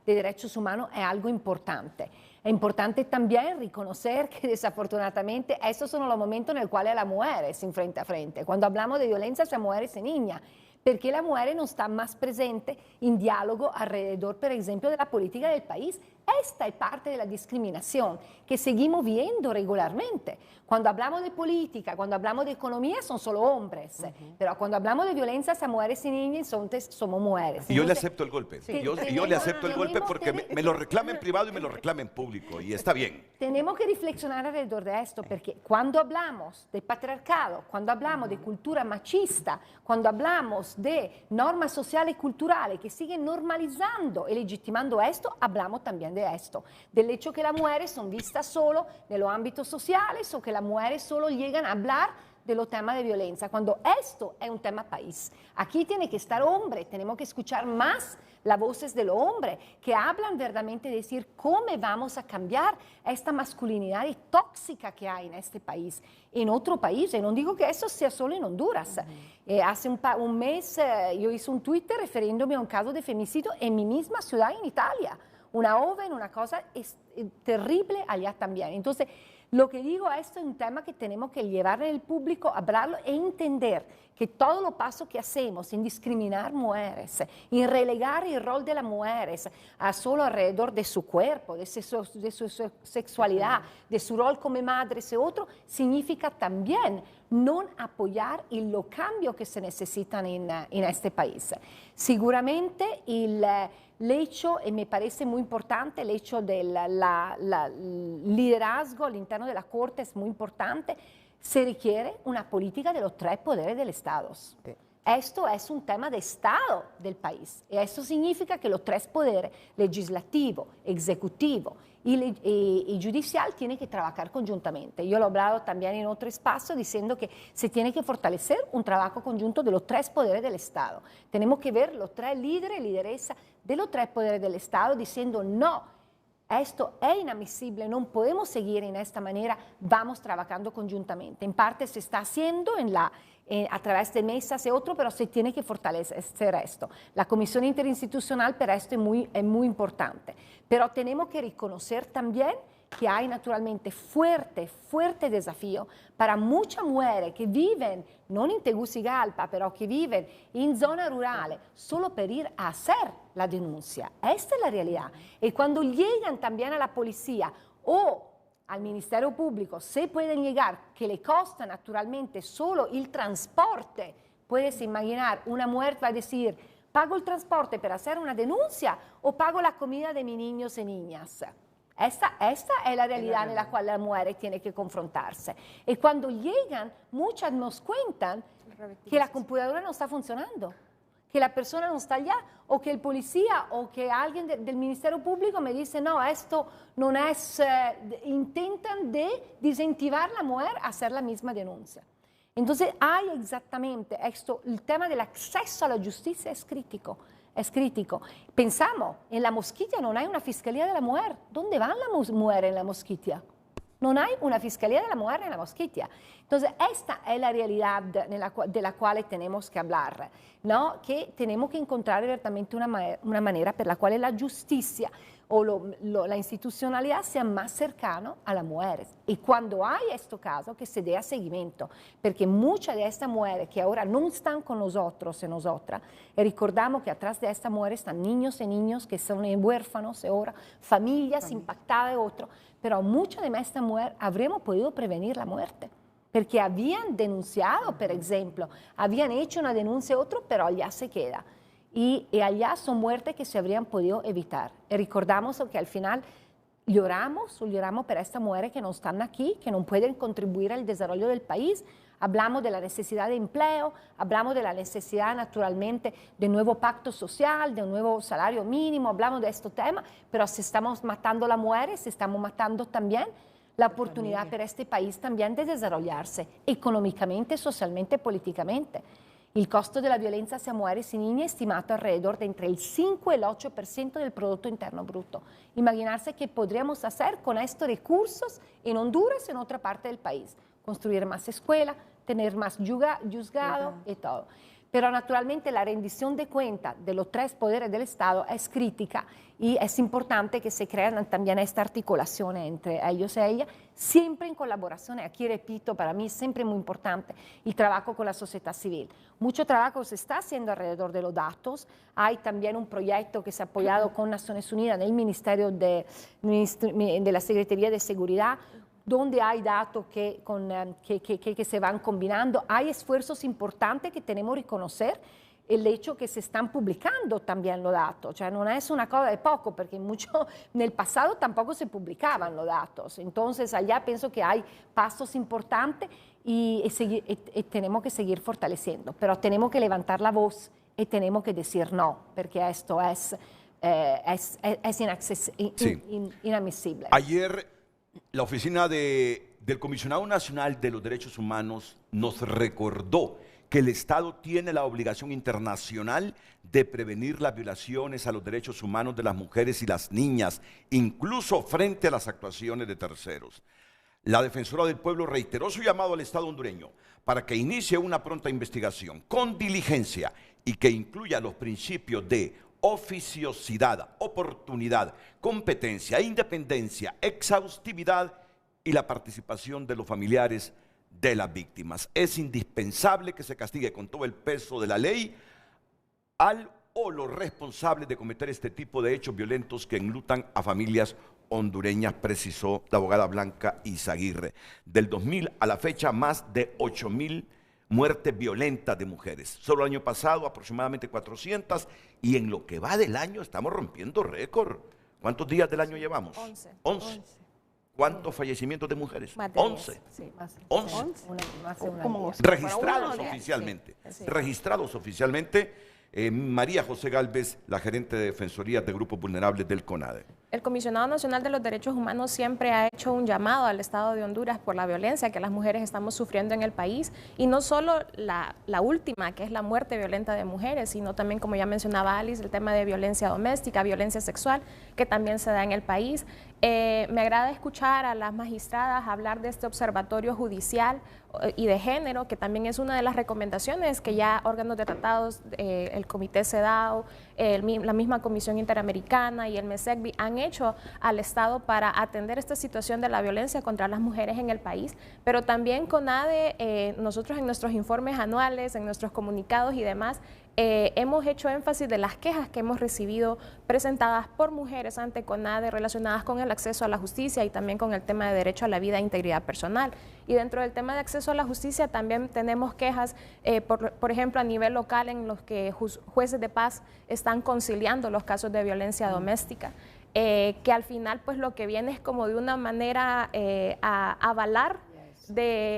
Derechos Humanos, es algo importante. Es importante también reconocer que desafortunadamente estos son los momentos en los cuales la mujer se enfrenta a frente. Cuando hablamos de violencia hacia mujeres y niñas, perché la mujer non sta más presente in diálogo alrededor, per esempio, della politica del país. Esta es parte de la discriminación que seguimos viendo regularmente. Cuando hablamos de política, cuando hablamos de economía, son solo hombres, pero cuando hablamos de violencia hacia mujeres y niñas, entonces somos mujeres. Y yo le Entonces, acepto el golpe. sí, Yo le acepto el golpe porque me lo reclama en privado y me lo reclama en público. Y está bien. tenemos que reflexionar alrededor de esto, porque cuando hablamos de patriarcado, cuando hablamos de cultura machista, cuando hablamos de normas sociales y culturales que siguen normalizando y legitimando esto, hablamos también de esto, del hecho que las mujeres son vistas solo en los ámbitos sociales o que las mujeres solo llegan a hablar de los temas de violencia, cuando esto es un tema país. Aquí tiene que estar hombre, tenemos que escuchar más las voces de los hombres que hablan verdaderamente de decir cómo vamos a cambiar esta masculinidad tóxica que hay en este país, en otro país. Y no digo que eso sea solo en Honduras. Hace un mes yo hice un Twitter refiriéndome a un caso de femicidio en mi misma ciudad en Italia. Una joven, una cosa terrible allá también. Entonces, lo que digo, esto es un tema que tenemos que llevar en el público, hablarlo e entender que todo lo paso que hacemos en discriminar mujeres, en relegar el rol de las mujeres a solo alrededor de su cuerpo, de su sexualidad, de su rol como madre, ese otro, significa también no apoyar los cambios que se necesitan en este país. Seguramente el hecho, y me parece muy importante, el hecho del liderazgo al interno de la Corte es muy importante. Se requiere una política de los tres poderes del Estado. Esto es un tema de Estado del país. Y eso significa que los tres poderes, legislativo, ejecutivo y judicial, tienen que trabajar conjuntamente. Yo lo he hablado también en otro espacio diciendo que se tiene que fortalecer un trabajo conjunto de los tres poderes del Estado. Tenemos que ver los tres líderes y lideresas de los tres poderes del Estado diciendo no. Esto es inadmisible, no podemos seguir en esta manera, vamos trabajando conjuntamente. En parte se está haciendo en a través de mesas y otro, pero se tiene que fortalecer esto. La Comisión Interinstitucional para esto es muy importante. Pero tenemos que reconocer también que hay naturalmente fuerte desafío para muchas mujeres que viven, no en Tegucigalpa, pero que viven en zonas rurales, solo para ir a hacer la denuncia. Esta es la realidad. Y cuando llegan también a la policía o al Ministerio Público, se pueden llegar, que le costa naturalmente solo el transporte. Puedes imaginar, una mujer va a decir, ¿pago el transporte para hacer una denuncia o pago la comida de mis niños y niñas? Esta es la realidad en la cual la mujer tiene que confrontarse. Y cuando llegan, muchas nos cuentan que la computadora no está funcionando, que la persona no está allá, o que el policía o que alguien del Ministerio Público me dice, no, esto no es, intentan de desincentivar a la mujer a hacer la misma denuncia. Entonces hay exactamente esto, el tema del acceso a la justicia es crítico. Es crítico. Pensamos, en la Mosquitia no hay una fiscalía de la mujer. ¿Dónde van las mujeres en la Mosquitia? No hay una fiscalía de la mujer en la Mosquitia. Entonces, esta es la realidad de la cual tenemos que hablar, ¿no? Que tenemos que encontrar verdaderamente una manera por la cual la justicia o la institucionalidad sea más cercano a las mujeres. Y cuando hay estos casos, que se dé seguimiento, porque muchas de estas mujeres que ahora no están con nosotros y nosotras, y recordamos que atrás de estas mujeres están niños y niños que son huérfanos ahora, familias impactadas de otro, pero muchas de estas mujeres habremos podido prevenir la muerte, porque habían denunciado, por ejemplo, habían hecho una denuncia a otro, pero allá se queda. Y allá son muertes que se habrían podido evitar. Y recordamos que al final lloramos por estas mujeres que no están aquí, que no pueden contribuir al desarrollo del país. Hablamos de la necesidad de empleo, hablamos de la necesidad naturalmente de un nuevo pacto social, de un nuevo salario mínimo, hablamos de estos temas, pero si estamos matando a las mujeres, estamos matando también la oportunidad para este país también de desarrollarse económicamente, socialmente, políticamente. El costo de la violencia hacia mujeres y niñas estimado alrededor de entre el 5 y el 8% del Producto Interno Bruto. Imaginarse qué podríamos hacer con estos recursos en Honduras y en otra parte del país. Construir más escuelas, tener más juzgados y todo. Pero naturalmente la rendición de cuentas de los tres poderes del Estado es crítica y es importante que se crean también esta articulación entre ellos y ella, siempre en colaboración. Aquí repito, para mí es siempre muy importante el trabajo con la sociedad civil. Mucho trabajo se está haciendo alrededor de los datos. Hay también un proyecto que se ha apoyado con Naciones Unidas en el Ministerio de la Secretaría de Seguridad, donde hay datos que se van combinando. Hay esfuerzos importantes que tenemos que reconocer, el hecho que se están publicando también los datos, o sea, no es una cosa de poco, porque en el pasado tampoco se publicaban los datos. Entonces, allá pienso que hay pasos importantes y tenemos que seguir fortaleciendo, pero tenemos que levantar la voz y tenemos que decir no, porque esto es inadmisible. Ayer la oficina del Comisionado Nacional de los Derechos Humanos nos recordó que el Estado tiene la obligación internacional de prevenir las violaciones a los derechos humanos de las mujeres y las niñas, incluso frente a las actuaciones de terceros. La defensora del pueblo reiteró su llamado al Estado hondureño para que inicie una pronta investigación con diligencia y que incluya los principios de oficiosidad, oportunidad, competencia, independencia, exhaustividad y la participación de los familiares de las víctimas. Es indispensable que se castigue con todo el peso de la ley al o los responsables de cometer este tipo de hechos violentos que enlutan a familias hondureñas, precisó la abogada Blanca Izaguirre. Del 2000 a la fecha, más de 8,000 muertes violentas de mujeres. Solo el año pasado aproximadamente 400 y en lo que va del año estamos rompiendo récord. ¿Cuántos días del año llevamos? 11. ¿Cuántos fallecimientos de mujeres? 11. Sí, 11. Como registrados oficialmente. Sí. Registrados oficialmente. María José Gálvez, la gerente de Defensoría de Grupos Vulnerables del CONADE. El Comisionado Nacional de los Derechos Humanos siempre ha hecho un llamado al Estado de Honduras por la violencia que las mujeres estamos sufriendo en el país, y no solo la última, que es la muerte violenta de mujeres, sino también, como ya mencionaba Alice, el tema de violencia doméstica, violencia sexual, que también se da en el país. Me agrada escuchar a las magistradas hablar de este observatorio judicial y de género, que también es una de las recomendaciones que ya órganos de tratados, el Comité CEDAW, la misma Comisión Interamericana y el MESECBI han hecho al Estado para atender esta situación de la violencia contra las mujeres en el país, pero también CONADE, nosotros en nuestros informes anuales, en nuestros comunicados y demás, hemos hecho énfasis de las quejas que hemos recibido presentadas por mujeres ante CONADE relacionadas con el acceso a la justicia y también con el tema de derecho a la vida e integridad personal. Y dentro del tema de acceso a la justicia también tenemos quejas, por ejemplo, a nivel local en los que jueces de paz están conciliando los casos de violencia doméstica. Que al final pues lo que viene es como de una manera a avalar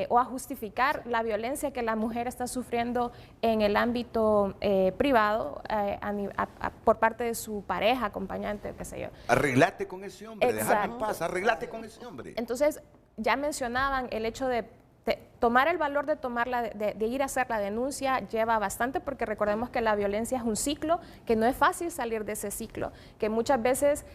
o a justificar la violencia que la mujer está sufriendo en el ámbito privado por parte de su pareja, acompañante, qué sé yo. Arreglate con ese hombre, déjame en Exacto. paz, arreglate con ese hombre. Entonces, ya mencionaban el hecho de tomar el valor de ir a hacer la denuncia lleva bastante, porque recordemos que la violencia es un ciclo, que no es fácil salir de ese ciclo, que muchas veces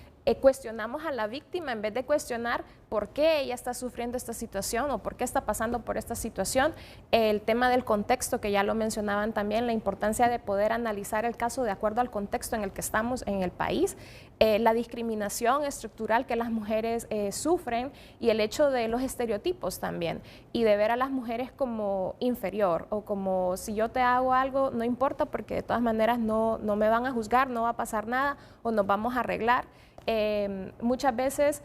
cuestionamos a la víctima en vez de cuestionar por qué ella está sufriendo esta situación o por qué está pasando por esta situación. El tema del contexto, que ya lo mencionaban también, la importancia de poder analizar el caso de acuerdo al contexto en el que estamos en el país, la discriminación estructural que las mujeres sufren y el hecho de los estereotipos también, y de ver a las mujeres como inferior o como si yo te hago algo no importa porque de todas maneras no me van a juzgar, no va a pasar nada o nos vamos a arreglar. Muchas veces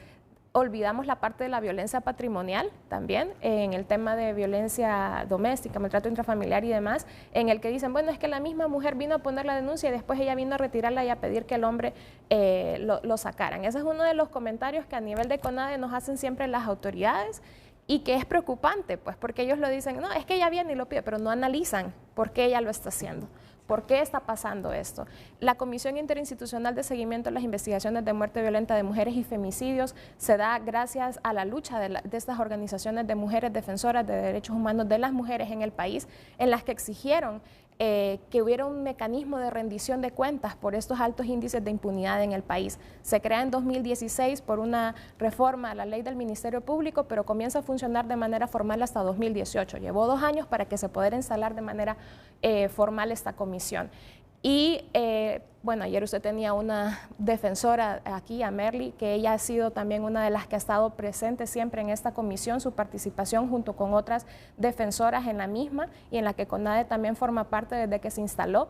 olvidamos la parte de la violencia patrimonial también, en el tema de violencia doméstica, maltrato intrafamiliar y demás, en el que dicen, bueno, es que la misma mujer vino a poner la denuncia y después ella vino a retirarla y a pedir que el hombre lo sacaran. Ese es uno de los comentarios que a nivel de CONADE nos hacen siempre las autoridades y que es preocupante, pues, porque ellos lo dicen, no, es que ella viene y lo pide, pero no analizan por qué ella lo está haciendo. ¿Por qué está pasando esto? La Comisión Interinstitucional de Seguimiento a las Investigaciones de Muerte Violenta de Mujeres y Femicidios se da gracias a la lucha de estas organizaciones de mujeres defensoras de derechos humanos de las mujeres en el país, en las que exigieron que hubiera un mecanismo de rendición de cuentas por estos altos índices de impunidad en el país. Se crea en 2016 por una reforma a la ley del Ministerio Público, pero comienza a funcionar de manera formal hasta 2018. Llevó 2 años para que se pudiera instalar de manera formal esta comisión. Y bueno, ayer usted tenía una defensora aquí, a Merly, que ella ha sido también una de las que ha estado presente siempre en esta comisión, su participación junto con otras defensoras en la misma y en la que CONADE también forma parte desde que se instaló.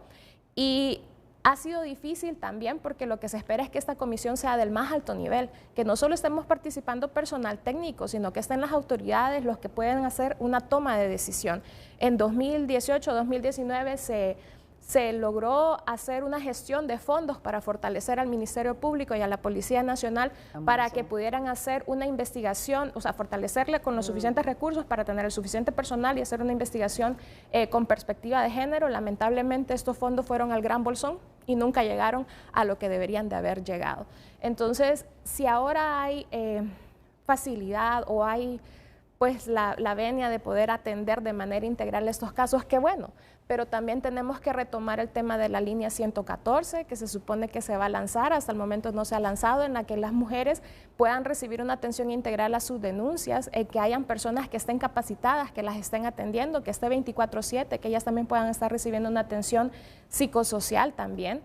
Y ha sido difícil también porque lo que se espera es que esta comisión sea del más alto nivel, que no solo estemos participando personal técnico, sino que estén las autoridades, los que pueden hacer una toma de decisión. En 2018-2019 se logró hacer una gestión de fondos para fortalecer al Ministerio Público y a la Policía Nacional para que pudieran hacer una investigación, o sea, fortalecerle con los suficientes recursos para tener el suficiente personal y hacer una investigación con perspectiva de género. Lamentablemente estos fondos fueron al gran bolsón y nunca llegaron a lo que deberían de haber llegado. Entonces, si ahora hay facilidad o hay pues la venia de poder atender de manera integral estos casos, qué bueno, pero también tenemos que retomar el tema de la línea 114, que se supone que se va a lanzar, hasta el momento no se ha lanzado, en la que las mujeres puedan recibir una atención integral a sus denuncias, que hayan personas que estén capacitadas, que las estén atendiendo, que esté 24/7, que ellas también puedan estar recibiendo una atención psicosocial también,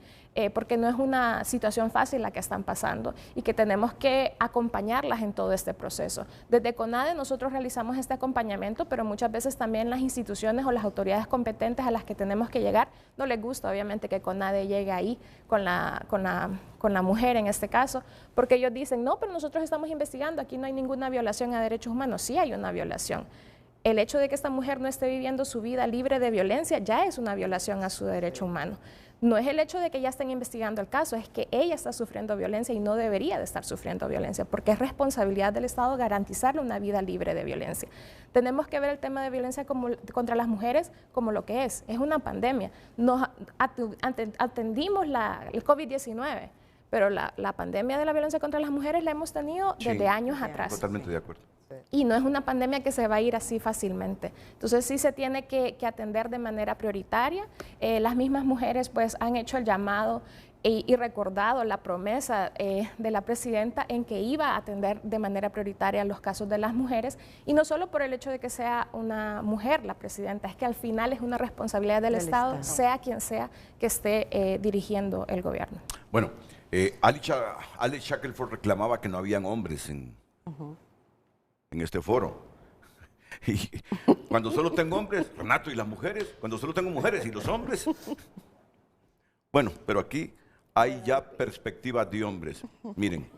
porque no es una situación fácil la que están pasando y que tenemos que acompañarlas en todo este proceso. Desde CONADE nosotros realizamos este acompañamiento, pero muchas veces también las instituciones o las autoridades competentes a las que tenemos que llegar, no les gusta obviamente que CONADE llegue ahí con la mujer en este caso, porque ellos dicen, no, pero nosotros estamos investigando, aquí no hay ninguna violación a derechos humanos. Sí hay una violación. El hecho de que esta mujer no esté viviendo su vida libre de violencia ya es una violación a su derecho humano. No es el hecho de que ya estén investigando el caso, es que ella está sufriendo violencia y no debería de estar sufriendo violencia, porque es responsabilidad del Estado garantizarle una vida libre de violencia. Tenemos que ver el tema de violencia contra las mujeres como lo que es una pandemia. Nos atendimos el COVID-19, pero la pandemia de la violencia contra las mujeres la hemos tenido desde años atrás. Totalmente de acuerdo. Y no es una pandemia que se va a ir así fácilmente. Entonces sí se tiene que atender de manera prioritaria. Las mismas mujeres pues han hecho el llamado y recordado la promesa de la presidenta en que iba a atender de manera prioritaria los casos de las mujeres, y no solo por el hecho de que sea una mujer la presidenta, es que al final es una responsabilidad del Estado, sea quien sea que esté dirigiendo el gobierno. Bueno, Alex Shackelford reclamaba que no habían hombres en este foro. Y cuando solo tengo hombres, Renato, ¿y las mujeres? Cuando solo tengo mujeres, ¿y los hombres? Bueno, pero aquí hay ya perspectivas de hombres. Miren.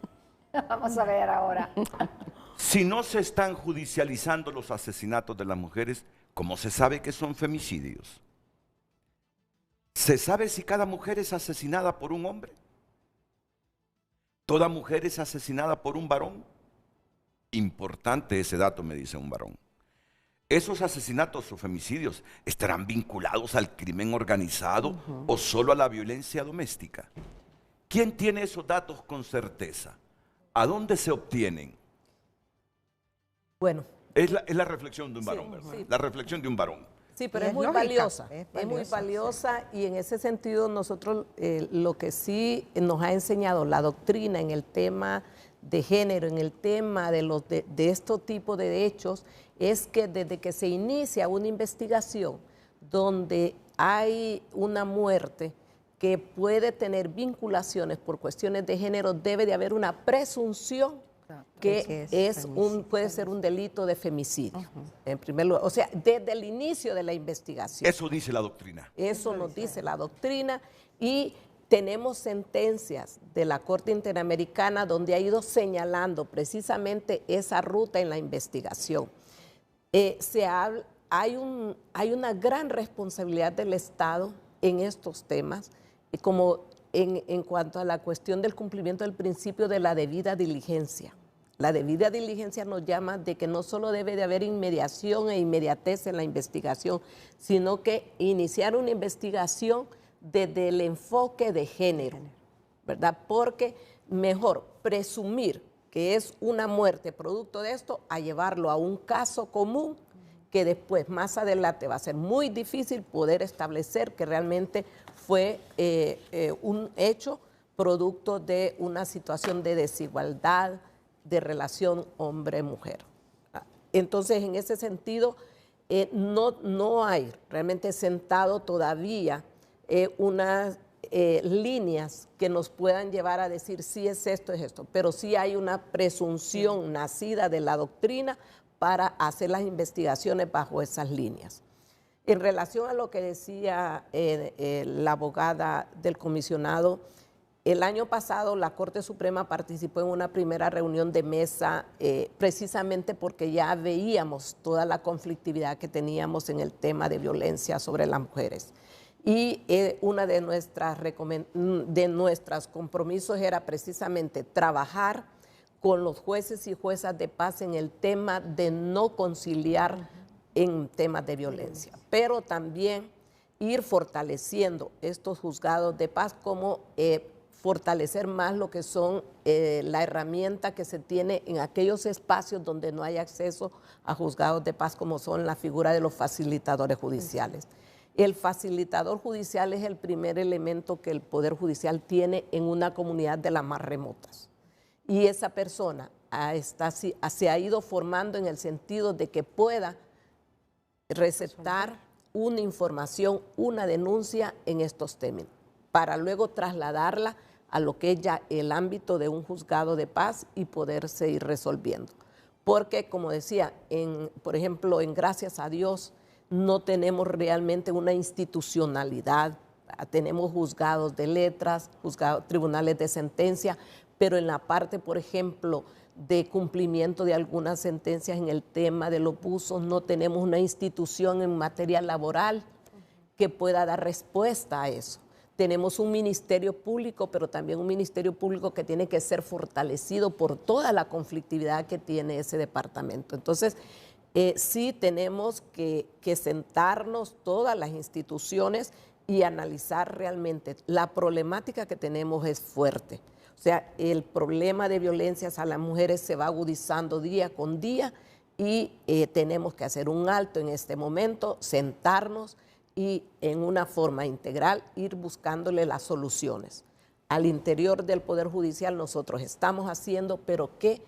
Vamos a ver ahora. Si no se están judicializando los asesinatos de las mujeres, ¿cómo se sabe que son femicidios? ¿Se sabe si cada mujer es asesinada por un hombre? ¿Toda mujer es asesinada por un varón? Importante ese dato, me dice un varón. ¿Esos asesinatos o femicidios estarán vinculados al crimen organizado o solo a la violencia doméstica? ¿Quién tiene esos datos con certeza? ¿A dónde se obtienen? Bueno. Es la reflexión de un varón, ¿verdad? Sí. La reflexión de un varón. Sí, pero es muy valiosa. Es muy valiosa, y en ese sentido nosotros lo que sí nos ha enseñado la doctrina en el tema de género, en el tema de estos tipos de hechos, es que desde que se inicia una investigación donde hay una muerte que puede tener vinculaciones por cuestiones de género, debe de haber una presunción que puede ser un delito de femicidio. En primer lugar, o sea, desde el inicio de la investigación. Eso dice la doctrina. Eso nos dice la doctrina, y tenemos sentencias de la Corte Interamericana donde ha ido señalando precisamente esa ruta en la investigación. Hay una gran responsabilidad del Estado en estos temas, como en cuanto a la cuestión del cumplimiento del principio de la debida diligencia. La debida diligencia nos llama de que no solo debe de haber inmediación e inmediatez en la investigación, sino que iniciar una investigación desde el enfoque de género, ¿verdad? Porque mejor presumir que es una muerte producto de esto a llevarlo a un caso común que después, más adelante, va a ser muy difícil poder establecer que realmente fue un hecho producto de una situación de desigualdad de relación hombre-mujer. Entonces, en ese sentido, no hay realmente sentado todavía unas líneas que nos puedan llevar a decir si es esto, pero sí hay una presunción nacida de la doctrina para hacer las investigaciones bajo esas líneas. En relación a lo que decía la abogada del comisionado, el año pasado la Corte Suprema participó en una primera reunión de mesa precisamente porque ya veíamos toda la conflictividad que teníamos en el tema de violencia sobre las mujeres. Y una de nuestros compromisos era precisamente trabajar con los jueces y juezas de paz en el tema de no conciliar en temas de violencia, pero también ir fortaleciendo estos juzgados de paz, como fortalecer más lo que son la herramienta que se tiene en aquellos espacios donde no hay acceso a juzgados de paz, como son la figura de los facilitadores judiciales. El facilitador judicial es el primer elemento que el Poder Judicial tiene en una comunidad de las más remotas. Y esa persona se ha ido formando en el sentido de que pueda receptar una información, una denuncia en estos términos, para luego trasladarla a lo que es ya el ámbito de un juzgado de paz y poderse ir resolviendo. Porque, como decía, por ejemplo, en Gracias a Dios, no tenemos realmente una institucionalidad. Tenemos juzgados de letras, tribunales de sentencia, pero en la parte, por ejemplo, de cumplimiento de algunas sentencias en el tema de los abusos, no tenemos una institución en materia laboral que pueda dar respuesta a eso. Tenemos un ministerio público, pero también un ministerio público que tiene que ser fortalecido por toda la conflictividad que tiene ese departamento. Entonces, sí tenemos que sentarnos todas las instituciones y analizar realmente. La problemática que tenemos es fuerte. O sea, el problema de violencias a las mujeres se va agudizando día con día, y tenemos que hacer un alto en este momento, sentarnos y en una forma integral ir buscándole las soluciones. al interior del Poder Judicial nosotros estamos haciendo, pero qué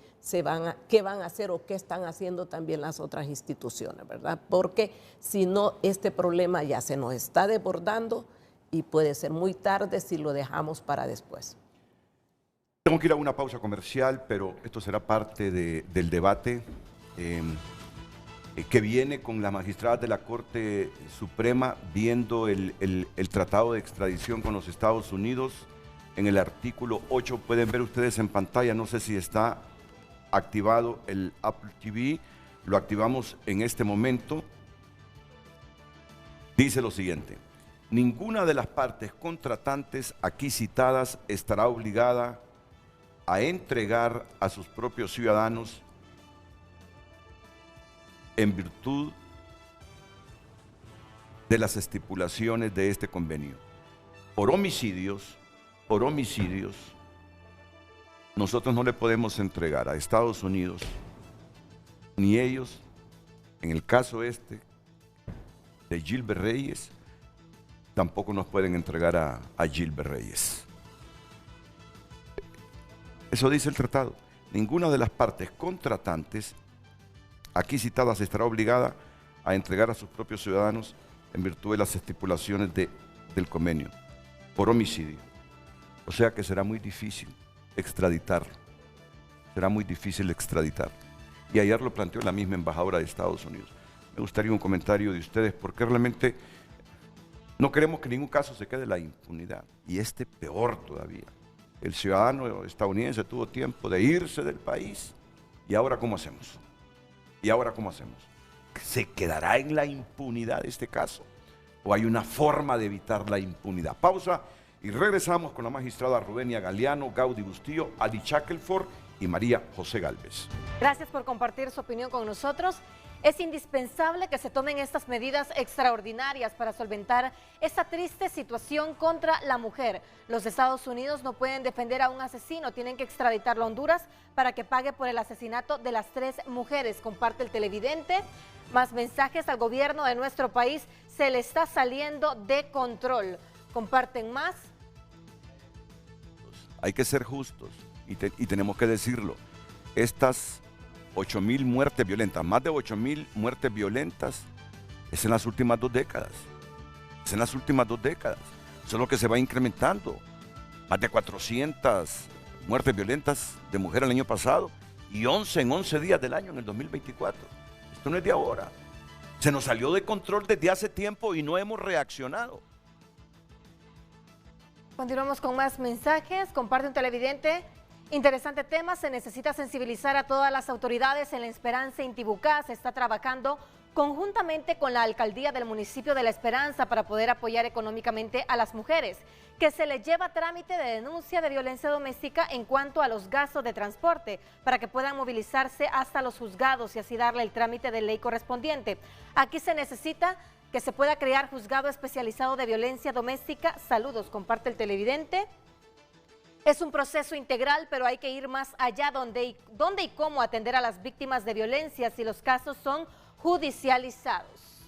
van a hacer o qué están haciendo también las otras instituciones, ¿verdad? Porque si no, este problema ya se nos está desbordando y puede ser muy tarde si lo dejamos para después. Tengo que ir a una pausa comercial, pero esto será parte del debate que viene con las magistradas de la Corte Suprema viendo el tratado de extradición con los Estados Unidos. En el artículo 8 pueden ver ustedes en pantalla, no sé si está activado el Apple TV, lo activamos en este momento. Dice lo siguiente: ninguna de las partes contratantes aquí citadas estará obligada a entregar a sus propios ciudadanos en virtud de las estipulaciones de este convenio. Por homicidios, nosotros no le podemos entregar a Estados Unidos, ni ellos, en el caso este de Gilbert Reyes, tampoco nos pueden entregar a Gilbert Reyes. Eso dice el tratado. Ninguna de las partes contratantes aquí citadas estará obligada a entregar a sus propios ciudadanos en virtud de las estipulaciones del convenio por homicidio. O sea que será muy difícil extraditarlo. Será muy difícil extraditarlo. Y ayer lo planteó la misma embajadora de Estados Unidos. Me gustaría un comentario de ustedes porque realmente no queremos que en ningún caso se quede la impunidad. Y este peor todavía. El ciudadano estadounidense tuvo tiempo de irse del país. ¿Y ahora cómo hacemos? ¿Y ahora cómo hacemos? ¿Se quedará en la impunidad este caso? ¿O hay una forma de evitar la impunidad? Pausa y regresamos con la magistrada Rubenia Galeano, Gaudy Bustillo, Ali Shackelford y María José Gálvez. Gracias por compartir su opinión con nosotros. Es indispensable que se tomen estas medidas extraordinarias para solventar esta triste situación contra la mujer. Los Estados Unidos no pueden defender a un asesino, tienen que extraditarlo a Honduras para que pague por el asesinato de las 3 mujeres. Comparte el televidente. Más mensajes al gobierno de nuestro país. Se le está saliendo de control. Comparten más. Hay que ser justos y tenemos que decirlo. Estas 8.000 muertes violentas, más de 8.000 muertes violentas, es en las últimas 2 décadas. Es en las últimas 2 décadas. Eso es lo que se va incrementando. Más de 400 muertes violentas de mujeres el año pasado y 11 en 11 días del año en el 2024. Esto no es de ahora. Se nos salió de control desde hace tiempo y no hemos reaccionado. Continuamos con más mensajes. Comparte un televidente. Interesante tema. Se necesita sensibilizar a todas las autoridades en La Esperanza. Intibucá se está trabajando conjuntamente con la alcaldía del municipio de La Esperanza para poder apoyar económicamente a las mujeres, que se les lleva trámite de denuncia de violencia doméstica en cuanto a los gastos de transporte, para que puedan movilizarse hasta los juzgados y así darle el trámite de ley correspondiente. Aquí se necesita que se pueda crear juzgado especializado de violencia doméstica. Saludos, comparte el televidente. Es un proceso integral, pero hay que ir más allá dónde y cómo atender a las víctimas de violencia si los casos son judicializados.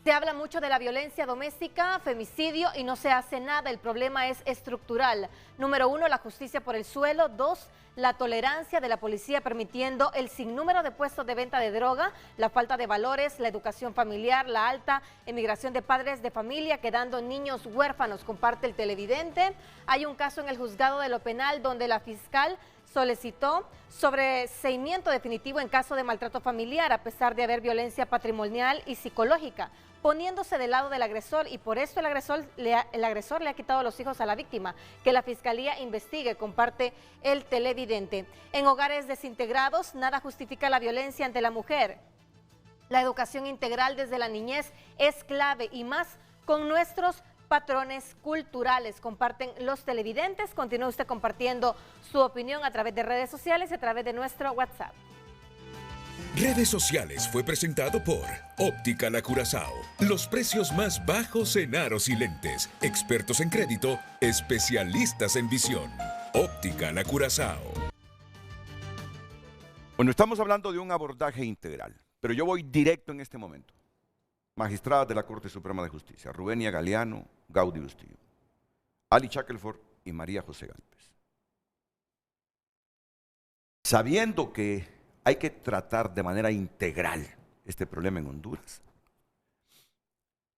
Se habla mucho de la violencia doméstica, femicidio y no se hace nada. El problema es estructural. Número 1, la justicia por el suelo. 2, la tolerancia de la policía permitiendo el sinnúmero de puestos de venta de droga, la falta de valores, la educación familiar, la alta emigración de padres de familia, quedando niños huérfanos. Comparte el televidente. Hay un caso en el juzgado de lo penal donde la fiscal solicitó sobreseimiento definitivo en caso de maltrato familiar, a pesar de haber violencia patrimonial y psicológica, poniéndose del lado del agresor, y por eso el agresor le ha quitado los hijos a la víctima. Que la fiscalía investigue, comparte el televidente. En hogares desintegrados, nada justifica la violencia ante la mujer. La educación integral desde la niñez es clave, y más con nuestros patrones culturales. Comparten los televidentes. Continúe usted compartiendo su opinión a través de redes sociales y a través de nuestro WhatsApp. Redes sociales fue presentado por Óptica La Curazao. Los precios más bajos en aros y lentes. Expertos en crédito, especialistas en visión. Óptica La Curazao. Bueno, estamos hablando de un abordaje integral, pero yo voy directo en este momento. Magistradas de la Corte Suprema de Justicia, Rubenia Galeano, Gaudy Bustillo, Ali Shackelford y María José Galvez. Sabiendo que hay que tratar de manera integral este problema en Honduras,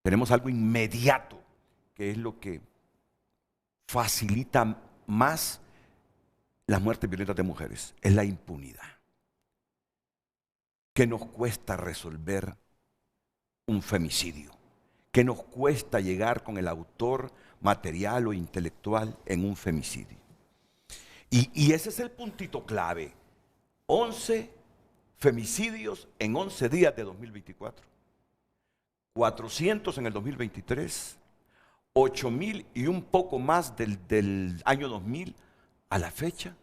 tenemos algo inmediato, que es lo que facilita más las muertes violentas de mujeres, es la impunidad. ¿Qué nos cuesta resolver un femicidio? ¿Qué nos cuesta llegar con el autor material o intelectual en un femicidio? Y ese es el puntito clave. 11 femicidios en 11 días de 2024. 400 en el 2023. 8,000 y un poco más del año 2000 a la fecha.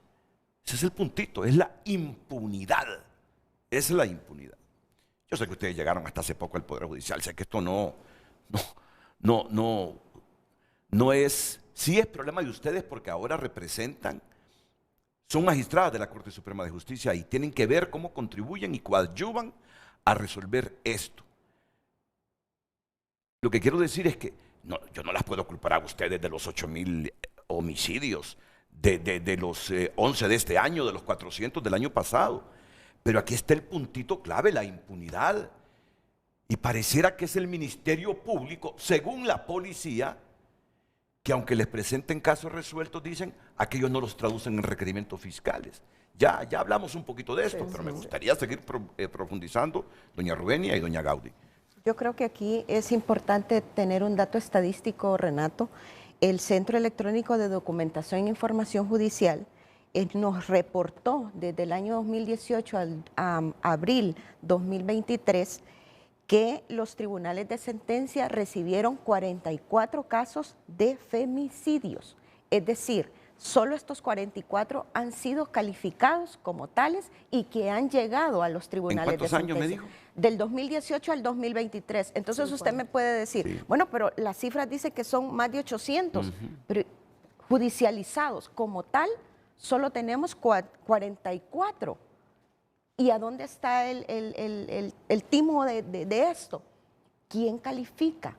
Ese es el puntito, es la impunidad. Es la impunidad. Yo sé que ustedes llegaron hasta hace poco al Poder Judicial, sé que esto no es, sí es problema de ustedes porque ahora representan, son magistradas de la Corte Suprema de Justicia y tienen que ver cómo contribuyen y coadyuvan a resolver esto. Lo que quiero decir es que yo no las puedo culpar a ustedes de los 8,000 homicidios, de los 11 de este año, de los 400 del año pasado. Pero aquí está el puntito clave, la impunidad. Y pareciera que es el Ministerio Público, según la policía, que aunque les presenten casos resueltos, dicen, aquellos no los traducen en requerimientos fiscales. Ya hablamos un poquito de esto, pero me gustaría seguir profundizando, doña Rubenia y doña Gaudí. Yo creo que aquí es importante tener un dato estadístico, Renato. El Centro Electrónico de Documentación e Información Judicial nos reportó desde el año 2018 a abril 2023 que los tribunales de sentencia recibieron 44 casos de femicidios. Es decir, solo estos 44 han sido calificados como tales y que han llegado a los tribunales de sentencia. ¿En cuántos años me dijo? Del 2018 al 2023. Entonces usted me puede decir, bueno, pero las cifras dicen que son más de 800, pero judicializados como tal, solo tenemos 44. ¿Y a dónde está el timo de esto? ¿Quién califica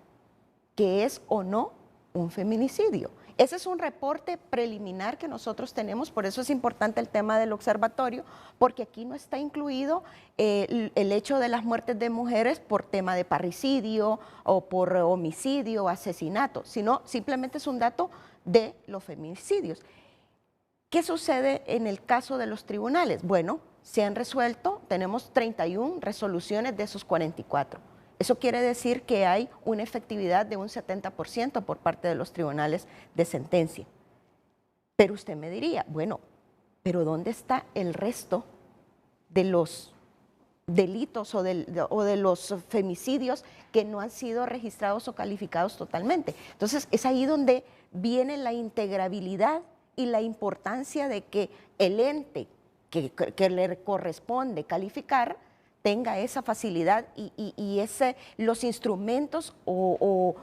que es o no un feminicidio? Ese es un reporte preliminar que nosotros tenemos, por eso es importante el tema del observatorio, porque aquí no está incluido el hecho de las muertes de mujeres por tema de parricidio o por homicidio o asesinato, sino simplemente es un dato de los feminicidios. ¿Qué sucede en el caso de los tribunales? Bueno, se han resuelto, tenemos 31 resoluciones de esos 44. Eso quiere decir que hay una efectividad de un 70% por parte de los tribunales de sentencia. Pero usted me diría, bueno, ¿pero dónde está el resto de los delitos o de los femicidios que no han sido registrados o calificados totalmente? Entonces, es ahí donde viene la integrabilidad y la importancia de que el ente que le corresponde calificar tenga esa facilidad y los instrumentos o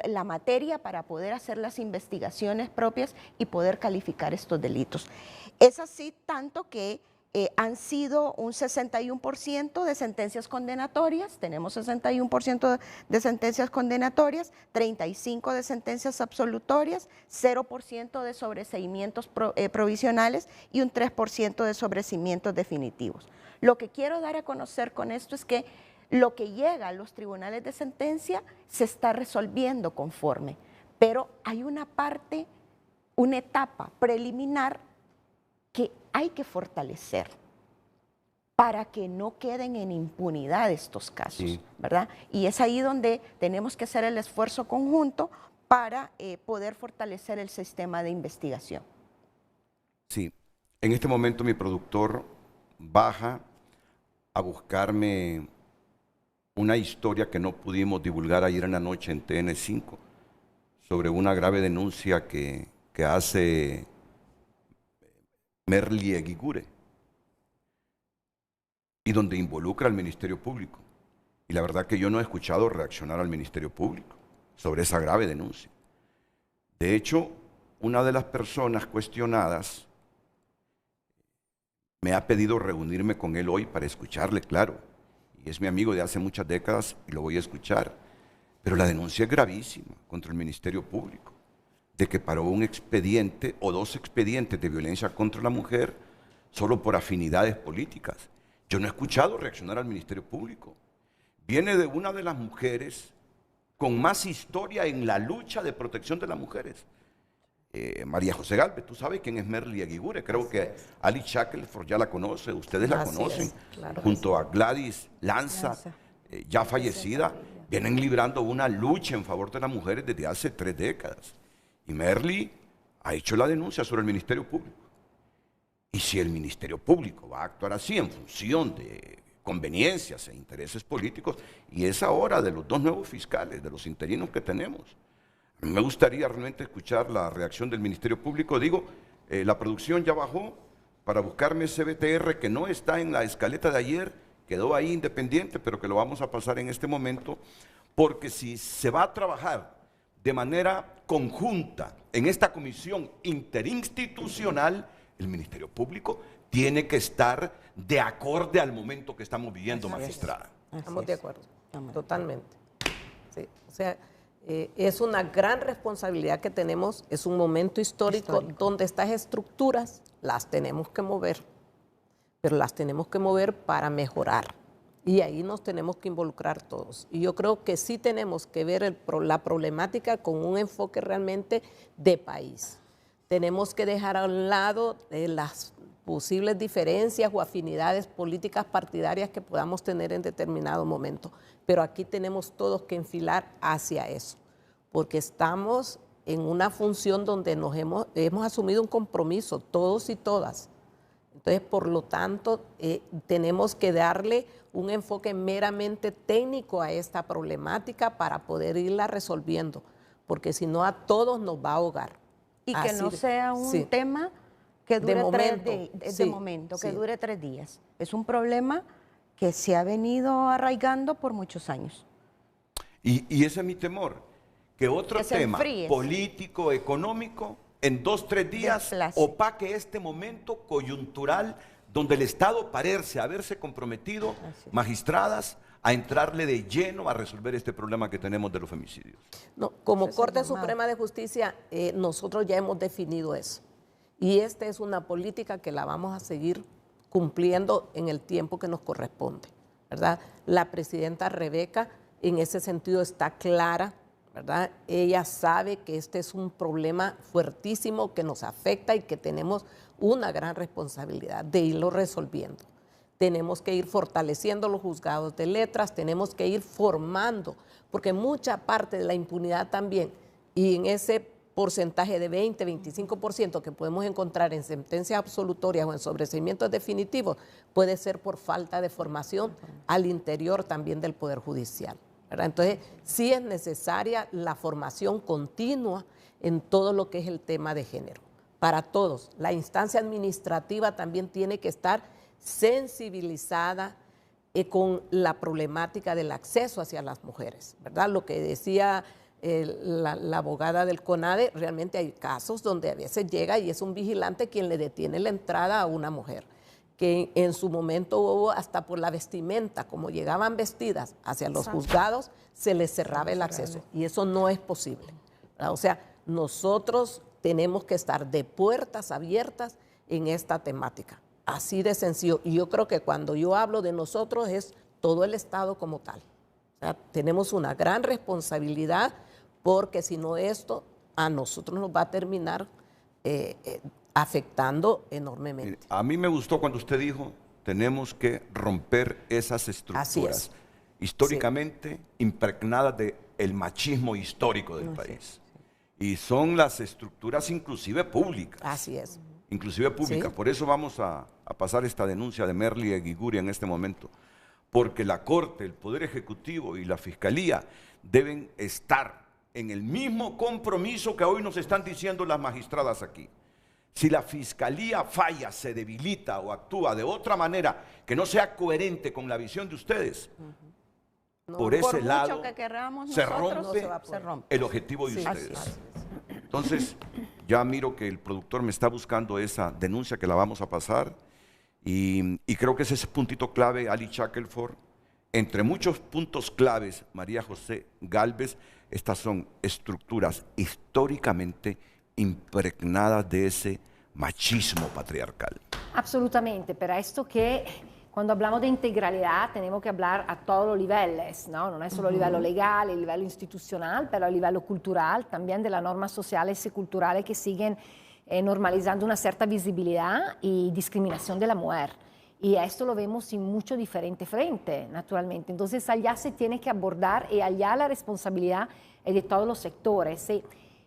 la materia para poder hacer las investigaciones propias y poder calificar estos delitos. Es así tanto que han sido un 61% de sentencias condenatorias, tenemos 61% de sentencias condenatorias, 35% de sentencias absolutorias, 0% de sobreseimientos provisionales y un 3% de sobreseimientos definitivos. Lo que quiero dar a conocer con esto es que lo que llega a los tribunales de sentencia se está resolviendo conforme, pero hay una parte, una etapa preliminar que hay que fortalecer para que no queden en impunidad estos casos, ¿verdad? Y es ahí donde tenemos que hacer el esfuerzo conjunto para poder fortalecer el sistema de investigación. Sí, en este momento mi productor baja a buscarme una historia que no pudimos divulgar ayer en la noche en TN5 sobre una grave denuncia que hace Merly Eguigure y donde involucra al Ministerio Público. Y la verdad que yo no he escuchado reaccionar al Ministerio Público sobre esa grave denuncia. De hecho, una de las personas cuestionadas me ha pedido reunirme con él hoy para escucharle, claro. Y es mi amigo de hace muchas décadas y lo voy a escuchar. Pero la denuncia es gravísima contra el Ministerio Público. de que paró un expediente o 2 expedientes de violencia contra la mujer solo por afinidades políticas. Yo no he escuchado reaccionar al Ministerio Público. Viene de una de las mujeres con más historia en la lucha de protección de las mujeres. María José Galvez, tú sabes quién es Merly Aguigure, creo que Ali Shackelford ya la conoce, ustedes la conocen, claro, junto a Gladys Lanza, ya fallecida, vienen librando una lucha en favor de las mujeres desde hace 3 décadas. Y Merly ha hecho la denuncia sobre el Ministerio Público. Y si el Ministerio Público va a actuar así en función de conveniencias e intereses políticos, y es ahora de los 2 nuevos fiscales, de los interinos que tenemos. A mí me gustaría realmente escuchar la reacción del Ministerio Público. Digo, la producción ya bajó para buscarme ese BTR que no está en la escaleta de ayer, quedó ahí independiente, pero que lo vamos a pasar en este momento, porque si se va a trabajar de manera conjunta en esta comisión interinstitucional, el Ministerio Público tiene que estar de acorde al momento que estamos viviendo, magistrada. Estamos de acuerdo, totalmente. Sí, o sea, es una gran responsabilidad que tenemos, es un momento histórico donde estas estructuras las tenemos que mover, pero las tenemos que mover para mejorar. Y ahí nos tenemos que involucrar todos. Y yo creo que sí tenemos que ver la problemática con un enfoque realmente de país. Tenemos que dejar a un lado las posibles diferencias o afinidades políticas partidarias que podamos tener en determinado momento. Pero aquí tenemos todos que enfilar hacia eso, porque estamos en una función donde hemos asumido un compromiso, todos y todas. Entonces, por lo tanto, tenemos que darle un enfoque meramente técnico a esta problemática para poder irla resolviendo, porque si no a todos nos va a ahogar. Y que no sea un tema que dure que dure 3 días. Es un problema que se ha venido arraigando por muchos años. Y ese es mi temor, que otro tema político, económico, en 2, 3 días opaque este momento coyuntural donde el Estado parece haberse comprometido, magistradas, a entrarle de lleno a resolver este problema que tenemos de los femicidios. No, como Corte Suprema de Justicia, nosotros ya hemos definido eso. Y esta es una política que la vamos a seguir cumpliendo en el tiempo que nos corresponde, ¿verdad? La presidenta Rebeca en ese sentido está clara, ¿verdad? Ella sabe que este es un problema fuertísimo que nos afecta y que tenemos una gran responsabilidad de irlo resolviendo. Tenemos que ir fortaleciendo los juzgados de letras, tenemos que ir formando, porque mucha parte de la impunidad también, y en ese porcentaje de 20, 25% que podemos encontrar en sentencias absolutorias o en sobreseimientos definitivos, puede ser por falta de formación al interior también del Poder Judicial, ¿verdad? Entonces, sí es necesaria la formación continua en todo lo que es el tema de género, para todos. La instancia administrativa también tiene que estar sensibilizada con la problemática del acceso hacia las mujeres, ¿verdad? Lo que decía la abogada del CONADE, realmente hay casos donde a veces llega y es un vigilante quien le detiene la entrada a una mujer, que en su momento hubo hasta por la vestimenta, como llegaban vestidas hacia los juzgados, se les cerraba el acceso, y eso no es posible, ¿verdad? O sea, nosotros tenemos que estar de puertas abiertas en esta temática, así de sencillo. Y yo creo que cuando yo hablo de nosotros es todo el Estado como tal. O sea, tenemos una gran responsabilidad, porque si no esto a nosotros nos va a terminar afectando enormemente. A mí me gustó cuando usted dijo, tenemos que romper esas estructuras históricamente impregnadas del machismo histórico del país. Y son las estructuras inclusive públicas. Así es. Inclusive públicas. Por eso vamos a pasar esta denuncia de Merly Aguigure en este momento. Porque la Corte, el Poder Ejecutivo y la Fiscalía deben estar en el mismo compromiso que hoy nos están diciendo las magistradas aquí. Si la Fiscalía falla, se debilita o actúa de otra manera que no sea coherente con la visión de ustedes, por ese lado se rompe el objetivo de ustedes. Entonces, ya miro que el productor me está buscando esa denuncia que la vamos a pasar. Y creo que ese es el puntito clave, Ali Shackelford. Entre muchos puntos claves, María José Galvez, estas son estructuras históricamente impregnadas de ese machismo patriarcal. Absolutamente, pero esto que cuando hablamos de integralidad tenemos que hablar a todos los niveles, ¿no? No es solo a livello legale, a livello institucional, pero a livello cultural, también de las normas sociales y culturales que siguen normalizando una cierta visibilidad y discriminación de la mujer. Y esto lo vemos en muchos diferentes frentes, naturalmente. Entonces, allá se tiene que abordar y allá la responsabilidad es de todos los sectores.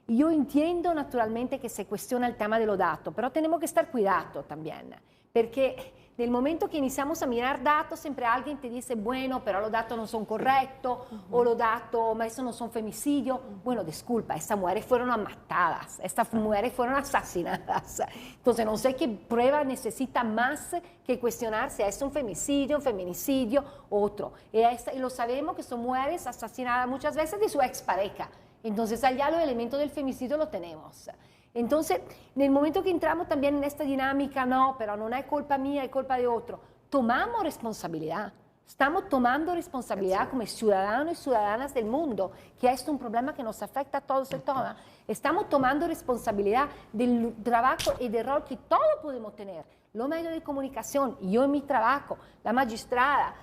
Yo entiendo naturalmente que se cuestiona el tema de los datos, pero tenemos que estar cuidados también, porque nel momento que iniziamo a mirar datos, sempre alguien te dice, bueno, pero los datos no son correctos, o los datos, ma eso no son femicidios. Bueno, disculpa, estas mujeres fueron matadas, estas mujeres fueron asesinadas. Entonces, no sé qué prueba necesita más que cuestionar si es un femicidio, un feminicidio, otro. Y lo sabemos que son mujeres asesinadas muchas veces de su expareja. Entonces, allá los elementos del femicidio lo tenemos. Entonces, en el momento que entramos también en esta dinámica, no, pero no es culpa mía, es culpa de otro, tomamos responsabilidad. Estamos tomando responsabilidad como ciudadanos y ciudadanas del mundo, que es un problema que nos afecta a todos y todas. Estamos tomando responsabilidad del trabajo y del rol que todos podemos tener. Los medios de comunicación, yo en mi trabajo, la magistrada,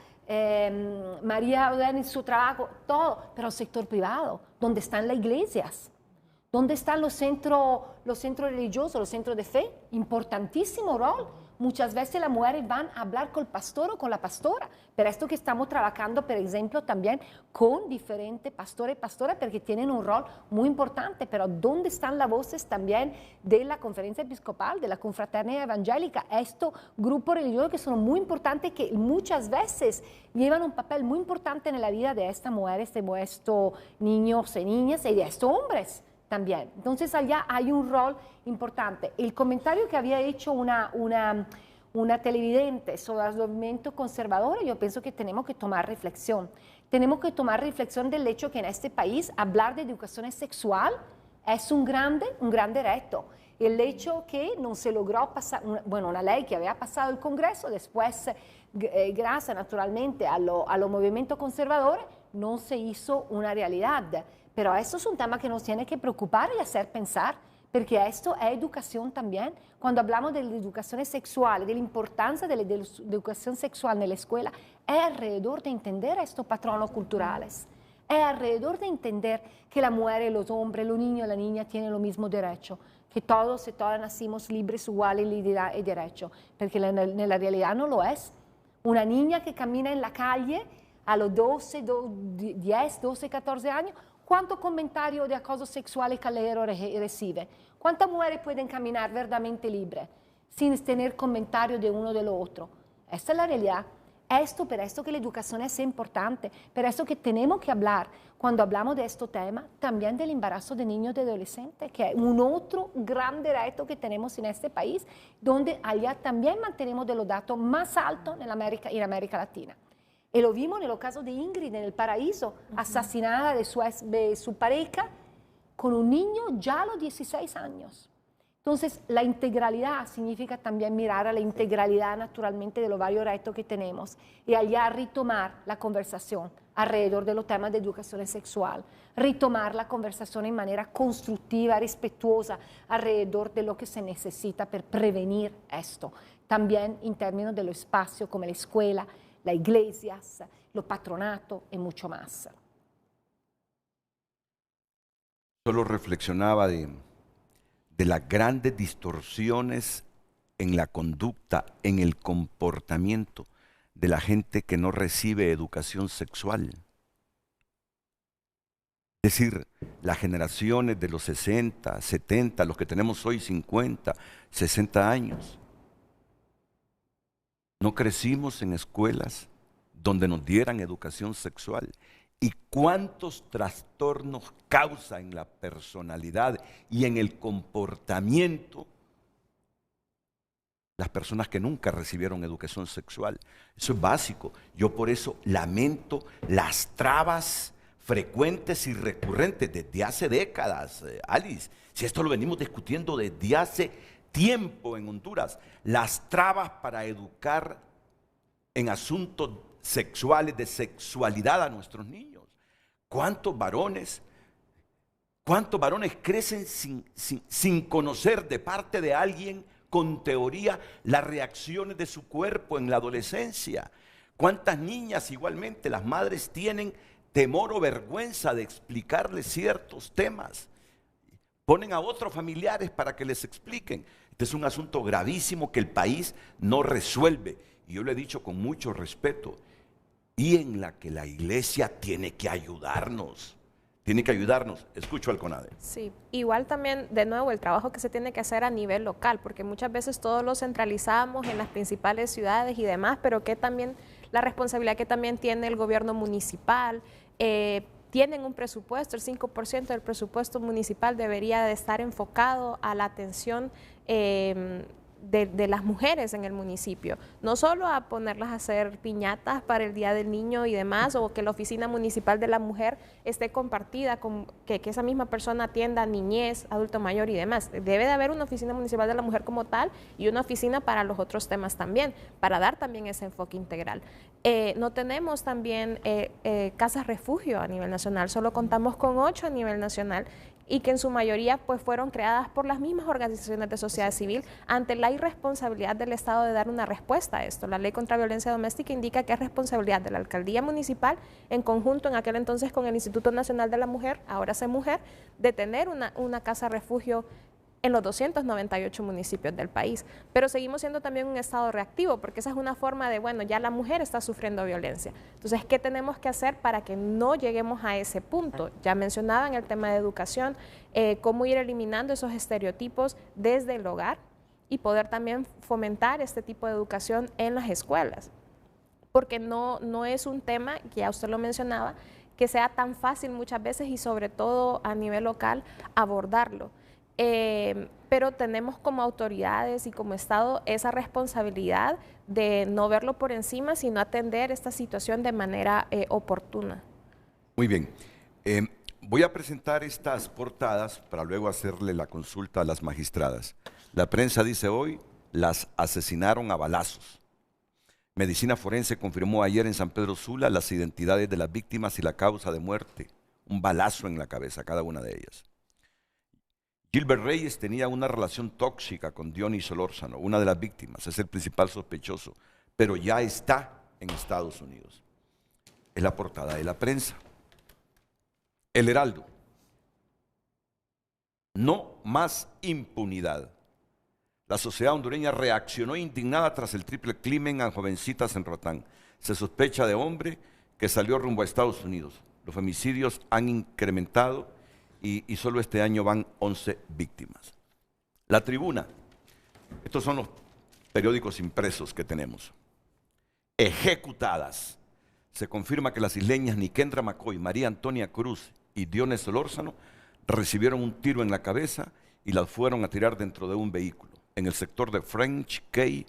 María Odén en su trabajo, todo, pero el sector privado, donde están las iglesias. ¿Dónde están los centros religiosos, los centros de fe? Importantísimo rol. Muchas veces las mujeres van a hablar con el pastor o con la pastora. Pero esto que estamos trabajando, por ejemplo, también con diferentes pastores y pastoras, porque tienen un rol muy importante. Pero ¿dónde están las voces también de la conferencia episcopal, de la confraternidad evangélica? Estos grupos religiosos que son muy importantes, que muchas veces llevan un papel muy importante en la vida de estas mujeres, de estos niños y niñas y de estos hombres también. Entonces allá hay un rol importante. El comentario que había hecho una televidente sobre los movimientos conservadores, yo pienso que tenemos que tomar reflexión. Tenemos que tomar reflexión del hecho que en este país hablar de educación sexual es un grande reto. El hecho que no se logró pasar, una ley que había pasado el Congreso, después, gracias naturalmente a los movimientos conservadores, no se hizo una realidad. Pero esto es un tema que nos tiene que preocupar y hacer pensar, porque esto es educación también. Cuando hablamos de la educación sexual, de la importancia de la educación sexual en la escuela, es alrededor de entender estos patronos culturales. Es alrededor de entender que la mujer, los hombres, los niños y la niña tienen los mismos derechos, que todos y todas nacimos libres, iguales en dignidad y derecho, porque en la realidad no lo es. Una niña que camina en la calle a los 10, 12, 14 años, ¿cuántos comentarios de acoso sexual y callejero recibe? ¿Cuántas mujeres pueden caminar verdaderamente libres sin tener comentarios de uno del otro? Esta es la realidad. Por esto que la educación es importante, por esto que tenemos que hablar, cuando hablamos de este tema, también del embarazo de niños y de adolescentes, que es un otro gran reto que tenemos en este país, donde allá también mantenemos de los datos más altos en América Latina. Y lo vimos en el caso de Ingrid en El Paraíso, asesinada de su pareja con un niño ya a los 16 años. Entonces, la integralidad significa también mirar a la integralidad naturalmente de los varios retos que tenemos y allá retomar la conversación alrededor de los temas de educación sexual, retomar la conversación en manera constructiva, respetuosa, alrededor de lo que se necesita para prevenir esto. También en términos de los espacios como la escuela, las iglesias, los patronatos y mucho más. Solo reflexionaba de las grandes distorsiones en la conducta, en el comportamiento de la gente que no recibe educación sexual. Es decir, las generaciones de los 60, 70, los que tenemos hoy 50, 60 años, no crecimos en escuelas donde nos dieran educación sexual. ¿Y cuántos trastornos causa en la personalidad y en el comportamiento las personas que nunca recibieron educación sexual? Eso es básico. Yo por eso lamento las trabas frecuentes y recurrentes desde hace décadas, Alice. Si esto lo venimos discutiendo desde hace tiempo en Honduras, las trabas para educar en asuntos sexuales, de sexualidad a nuestros niños. ¿Cuántos varones ¿Cuántos varones crecen sin conocer de parte de alguien con teoría las reacciones de su cuerpo en la adolescencia? ¿Cuántas niñas igualmente las madres tienen temor o vergüenza de explicarles ciertos temas? Ponen a otros familiares para que les expliquen. Este es un asunto gravísimo que el país no resuelve. Y yo lo he dicho con mucho respeto. Y en la que la iglesia tiene que ayudarnos. Tiene que ayudarnos. Escucho al CONADE. Sí, igual también, de nuevo, el trabajo que se tiene que hacer a nivel local, porque muchas veces todo lo centralizamos en las principales ciudades y demás, pero que también la responsabilidad que también tiene el gobierno municipal. Tienen un presupuesto, el 5% del presupuesto municipal debería de estar enfocado a la atención de las mujeres en el municipio, no solo a ponerlas a hacer piñatas para el Día del Niño y demás, o que la oficina municipal de la mujer esté compartida, con que esa misma persona atienda niñez, adulto mayor y demás. Debe de haber una oficina municipal de la mujer como tal y una oficina para los otros temas también, para dar también ese enfoque integral. No tenemos también casas refugio a nivel nacional, solo contamos con 8 a nivel nacional, y que en su mayoría pues fueron creadas por las mismas organizaciones de sociedad civil ante la irresponsabilidad del Estado de dar una respuesta a esto. La Ley contra Violencia Doméstica indica que es responsabilidad de la Alcaldía Municipal, en conjunto en aquel entonces con el Instituto Nacional de la Mujer, ahora CEMUJER, de tener una casa refugio en los 298 municipios del país. Pero seguimos siendo también un Estado reactivo, porque esa es una forma de, bueno, ya la mujer está sufriendo violencia. Entonces, ¿qué tenemos que hacer para que no lleguemos a ese punto? Ya mencionaban el tema de educación, cómo ir eliminando esos estereotipos desde el hogar y poder también fomentar este tipo de educación en las escuelas. Porque no es un tema, que ya usted lo mencionaba, que sea tan fácil muchas veces y sobre todo a nivel local abordarlo. Pero tenemos como autoridades y como Estado esa responsabilidad de no verlo por encima, sino atender esta situación de manera oportuna. Muy bien. Voy a presentar estas portadas para luego hacerle la consulta a las magistradas. La prensa dice hoy, las asesinaron a balazos. Medicina Forense confirmó ayer en San Pedro Sula las identidades de las víctimas y la causa de muerte. Un balazo en la cabeza, cada una de ellas. Gilbert Reyes tenía una relación tóxica con Dionis Solórzano, una de las víctimas, es el principal sospechoso, pero ya está en Estados Unidos. Es la portada de la prensa. El Heraldo. No más impunidad. La sociedad hondureña reaccionó indignada tras el triple crimen a jovencitas en Rotán. Se sospecha de hombre que salió rumbo a Estados Unidos. Los femicidios han incrementado y solo este año van 11 víctimas. La Tribuna. Estos son los periódicos impresos que tenemos. Ejecutadas. Se confirma que las isleñas Nikendra McCoy, María Antonia Cruz y Dionis Solórzano recibieron un tiro en la cabeza y las fueron a tirar dentro de un vehículo en el sector de French Key,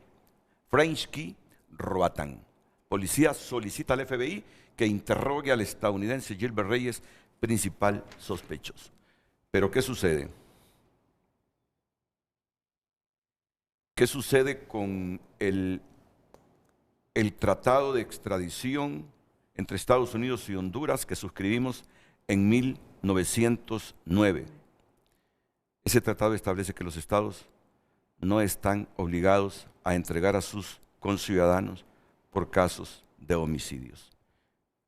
Roatán. Policía solicita al FBI que interrogue al estadounidense Gilbert Reyes, principal sospechoso. Pero ¿qué sucede? ¿Qué sucede con el tratado de extradición entre Estados Unidos y Honduras que suscribimos en 1909? Ese tratado establece que los estados no están obligados a entregar a sus conciudadanos por casos de homicidios.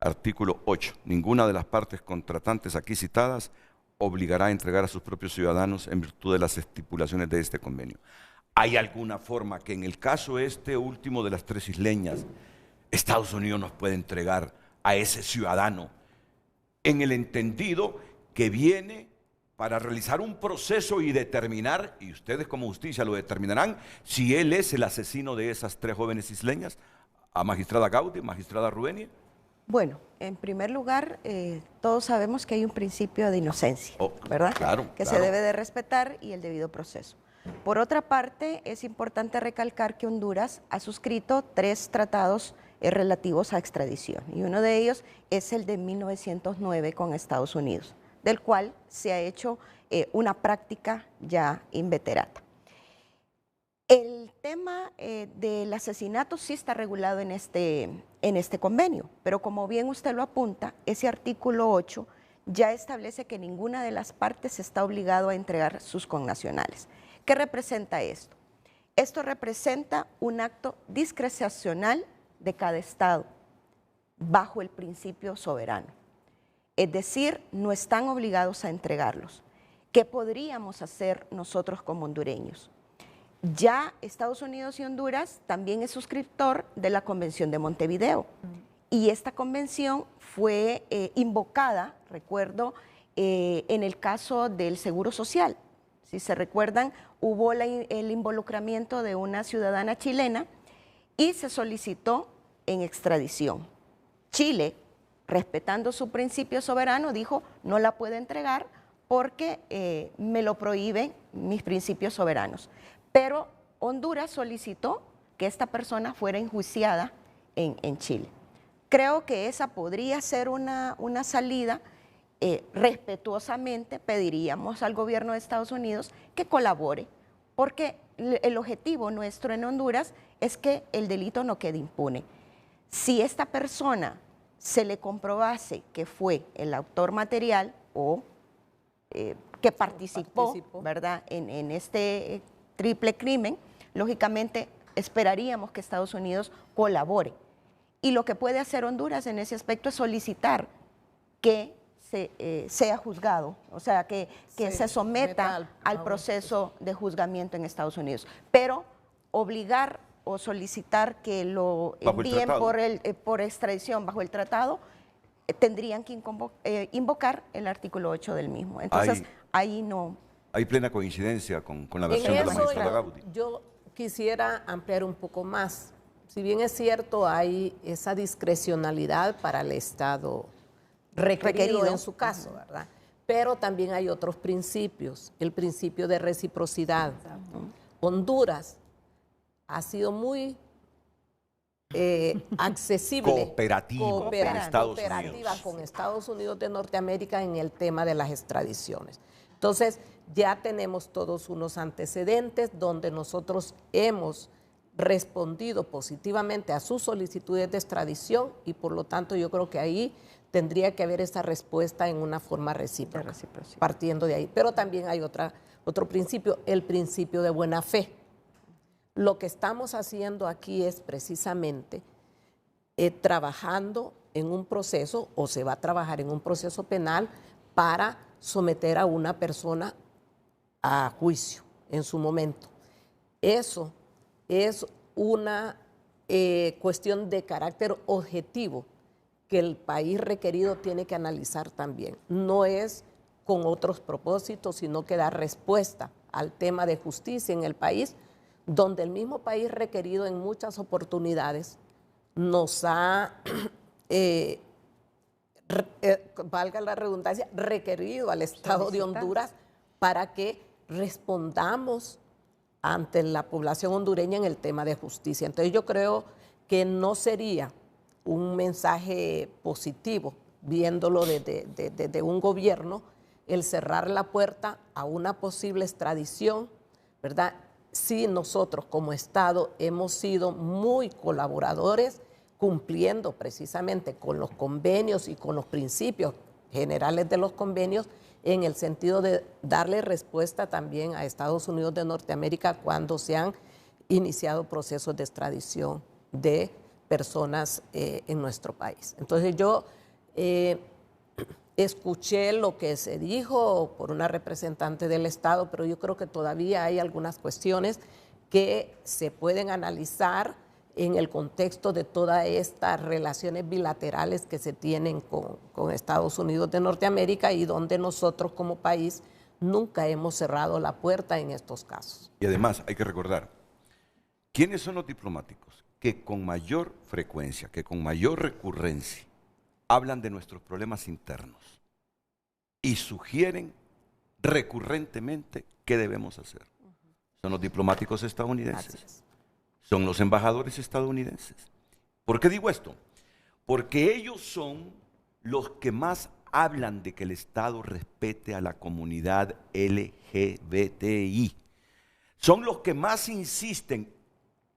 Artículo 8. Ninguna de las partes contratantes aquí citadas obligará a entregar a sus propios ciudadanos en virtud de las estipulaciones de este convenio. ¿Hay alguna forma que en el caso este último de las tres isleñas, Estados Unidos nos puede entregar a ese ciudadano en el entendido que viene para realizar un proceso y determinar, y ustedes como justicia lo determinarán, si él es el asesino de esas tres jóvenes isleñas? A magistrada Gaudí, magistrada Rubenia. Bueno, en primer lugar, todos sabemos que hay un principio de inocencia, ¿verdad? Claro, que se debe de respetar y el debido proceso. Por otra parte, es importante recalcar que Honduras ha suscrito 3 tratados relativos a extradición, y uno de ellos es el de 1909 con Estados Unidos, del cual se ha hecho una práctica ya inveterada. El tema del asesinato sí está regulado en este convenio, pero como bien usted lo apunta, ese artículo 8 ya establece que ninguna de las partes está obligado a entregar sus connacionales. ¿Qué representa esto? Esto representa un acto discrecional de cada Estado bajo el principio soberano. Es decir, no están obligados a entregarlos. ¿Qué podríamos hacer nosotros como hondureños? Ya Estados Unidos y Honduras también es suscriptor de la Convención de Montevideo. Y esta convención fue invocada, recuerdo, en el caso del Seguro Social. Si se recuerdan, hubo el involucramiento de una ciudadana chilena y se solicitó en extradición. Chile, respetando su principio soberano, dijo no la puedo entregar porque me lo prohíben mis principios soberanos. Pero Honduras solicitó que esta persona fuera enjuiciada en Chile. Creo que esa podría ser una salida. Respetuosamente pediríamos al gobierno de Estados Unidos que colabore, porque el objetivo nuestro en Honduras es que el delito no quede impune. Si esta persona se le comprobase que fue el autor material o que participó, ¿verdad?, en este triple crimen, lógicamente esperaríamos que Estados Unidos colabore. Y lo que puede hacer Honduras en ese aspecto es solicitar que sea juzgado, o sea, que se someta al proceso de juzgamiento en Estados Unidos. Pero obligar o solicitar que lo envíen por extradición bajo el tratado, tendrían que invocar el artículo 8 del mismo. Entonces, ahí no... Hay plena coincidencia con la versión de la magistrada Gaudi. Yo quisiera ampliar un poco más. Si bien es cierto, hay esa discrecionalidad para el Estado requerido en su caso, ¿verdad? Pero también hay otros principios, el principio de reciprocidad. Honduras ha sido muy accesible, cooperativa con Estados Unidos de Norteamérica en el tema de las extradiciones. Entonces, ya tenemos todos unos antecedentes donde nosotros hemos respondido positivamente a sus solicitudes de extradición y por lo tanto yo creo que ahí tendría que haber esa respuesta en una forma recíproca, partiendo de ahí. Pero también hay otro principio, el principio de buena fe. Lo que estamos haciendo aquí es precisamente trabajando en un proceso, o se va a trabajar en un proceso penal para someter a una persona a juicio en su momento. Eso es una cuestión de carácter objetivo que el país requerido tiene que analizar también. No es con otros propósitos, sino que da respuesta al tema de justicia en el país, donde el mismo país requerido en muchas oportunidades nos ha, valga la redundancia, requerido al Estado de Honduras para que respondamos ante la población hondureña en el tema de justicia. Entonces yo creo que no sería un mensaje positivo, viéndolo desde un gobierno, el cerrar la puerta a una posible extradición, ¿verdad? Sí, nosotros como Estado hemos sido muy colaboradores, cumpliendo precisamente con los convenios y con los principios generales de los convenios, en el sentido de darle respuesta también a Estados Unidos de Norteamérica cuando se han iniciado procesos de extradición de personas en nuestro país. Entonces yo escuché lo que se dijo por una representante del Estado, pero yo creo que todavía hay algunas cuestiones que se pueden analizar en el contexto de todas estas relaciones bilaterales que se tienen con Estados Unidos de Norteamérica y donde nosotros como país nunca hemos cerrado la puerta en estos casos. Y además hay que recordar, ¿quiénes son los diplomáticos que con mayor frecuencia, que con mayor recurrencia hablan de nuestros problemas internos y sugieren recurrentemente qué debemos hacer? Son los diplomáticos estadounidenses. Son los embajadores estadounidenses. ¿Por qué digo esto? Porque ellos son los que más hablan de que el Estado respete a la comunidad LGBTI. Son los que más insisten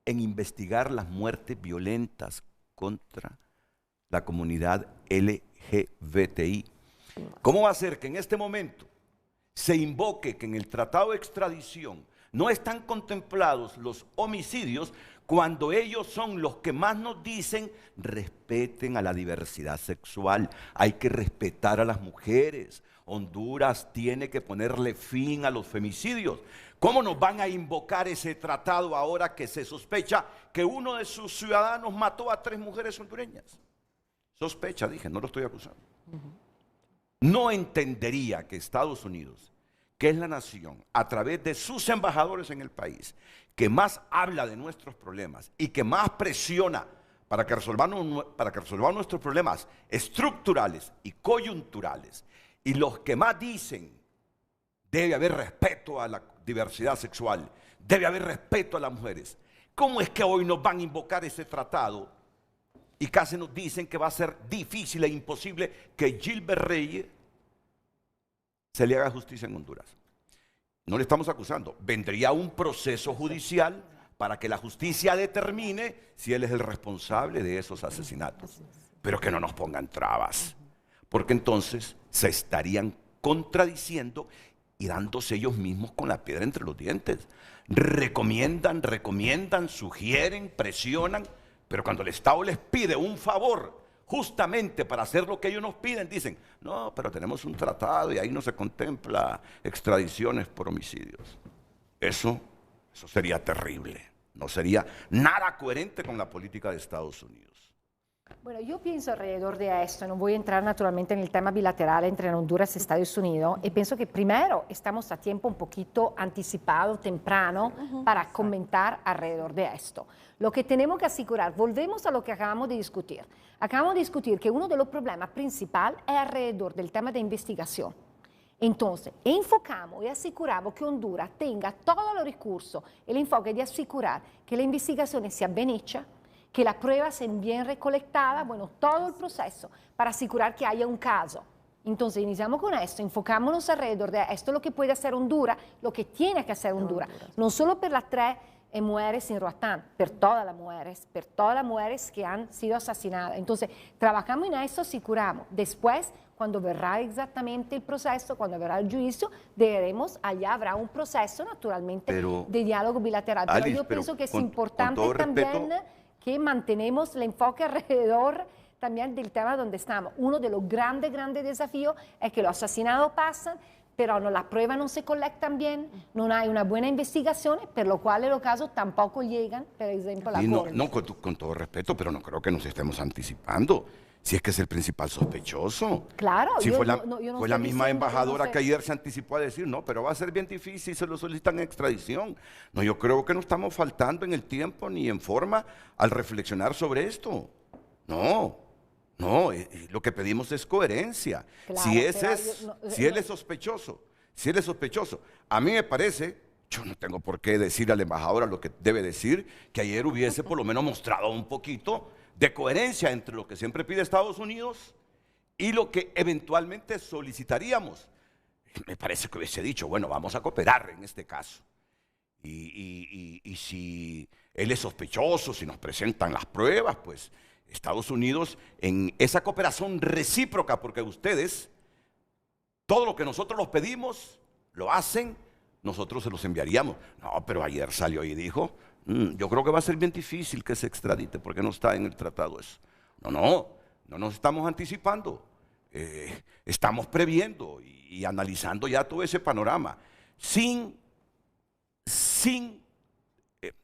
en investigar las muertes violentas contra la comunidad LGBTI. ¿Cómo va a ser que en este momento se invoque que en el tratado de extradición no están contemplados los homicidios cuando ellos son los que más nos dicen respeten a la diversidad sexual, hay que respetar a las mujeres, Honduras tiene que ponerle fin a los femicidios? ¿Cómo nos van a invocar ese tratado ahora que se sospecha que uno de sus ciudadanos mató a 3 mujeres hondureñas? Sospecha, dije, no lo estoy acusando. No entendería que Estados Unidos, que es la nación, a través de sus embajadores en el país, que más habla de nuestros problemas y que más presiona para que resolvamos nuestros problemas estructurales y coyunturales, y los que más dicen debe haber respeto a la diversidad sexual, debe haber respeto a las mujeres, ¿cómo es que hoy nos van a invocar ese tratado y casi nos dicen que va a ser difícil e imposible que Gilbert Reyes se le haga justicia en Honduras? No le estamos acusando. Vendría un proceso judicial para que la justicia determine si él es el responsable de esos asesinatos. Pero que no nos pongan trabas, porque entonces se estarían contradiciendo y dándose ellos mismos con la piedra entre los dientes. Recomiendan, sugieren, presionan, pero cuando el Estado les pide un favor justamente para hacer lo que ellos nos piden, dicen, no, pero tenemos un tratado y ahí no se contempla extradiciones por homicidios. Eso sería terrible, no sería nada coherente con la política de Estados Unidos. Bueno, yo pienso alrededor de esto, no voy a entrar naturalmente en el tema bilateral entre Honduras y Estados Unidos, y pienso que primero estamos a tiempo un poquito anticipado, temprano, para comentar alrededor de esto. Lo que tenemos que asegurar, volvemos a lo que acabamos de discutir. Acabamos de discutir que uno de los problemas principales es alrededor del tema de investigación. Entonces, enfocamos y aseguramos que Honduras tenga todos los recursos, el enfoque de asegurar que las investigaciones sean bien hechas, que las pruebas sean bien recolectadas, bueno, todo el proceso para asegurar que haya un caso. Entonces, iniciamos con esto, enfocámonos alrededor de esto, lo que puede hacer Honduras, lo que tiene que hacer Honduras, no solo por las 3 mujeres en Roatán, por todas las mujeres que han sido asesinadas. Entonces, trabajamos en eso, aseguramos. Después, cuando verá exactamente el proceso, cuando verá el juicio, allá habrá un proceso, naturalmente, de diálogo bilateral. Pero Alice, yo pienso que es con importante todo también respeto, que mantenemos el enfoque alrededor también del tema donde estamos. Uno de los grandes desafíos es que los asesinatos pasan, pero las pruebas no se colectan bien, no hay una buena investigación, por lo cual los casos tampoco llegan, por ejemplo, a la corte. No, con todo respeto, pero no creo que nos estemos anticipando. Si es que es el principal sospechoso. Claro. Si yo fue no la misma diciendo, embajadora que ayer se anticipó a decir, no, pero va a ser bien difícil, se lo solicitan en extradición. No, yo creo que no estamos faltando en el tiempo ni en forma al reflexionar sobre esto. No, lo que pedimos es coherencia. Claro, si él es sospechoso, a mí me parece, yo no tengo por qué decir a la embajadora lo que debe decir, que ayer hubiese por lo menos mostrado un poquito de coherencia entre lo que siempre pide Estados Unidos y lo que eventualmente solicitaríamos. Me parece que hubiese dicho, bueno, vamos a cooperar en este caso. Y si él es sospechoso, si nos presentan las pruebas, pues Estados Unidos en esa cooperación recíproca, porque ustedes, todo lo que nosotros los pedimos, lo hacen, nosotros se los enviaríamos. No, pero ayer salió y dijo, yo creo que va a ser bien difícil que se extradite porque no está en el tratado eso. No nos estamos anticipando. Estamos previendo y analizando ya todo ese panorama sin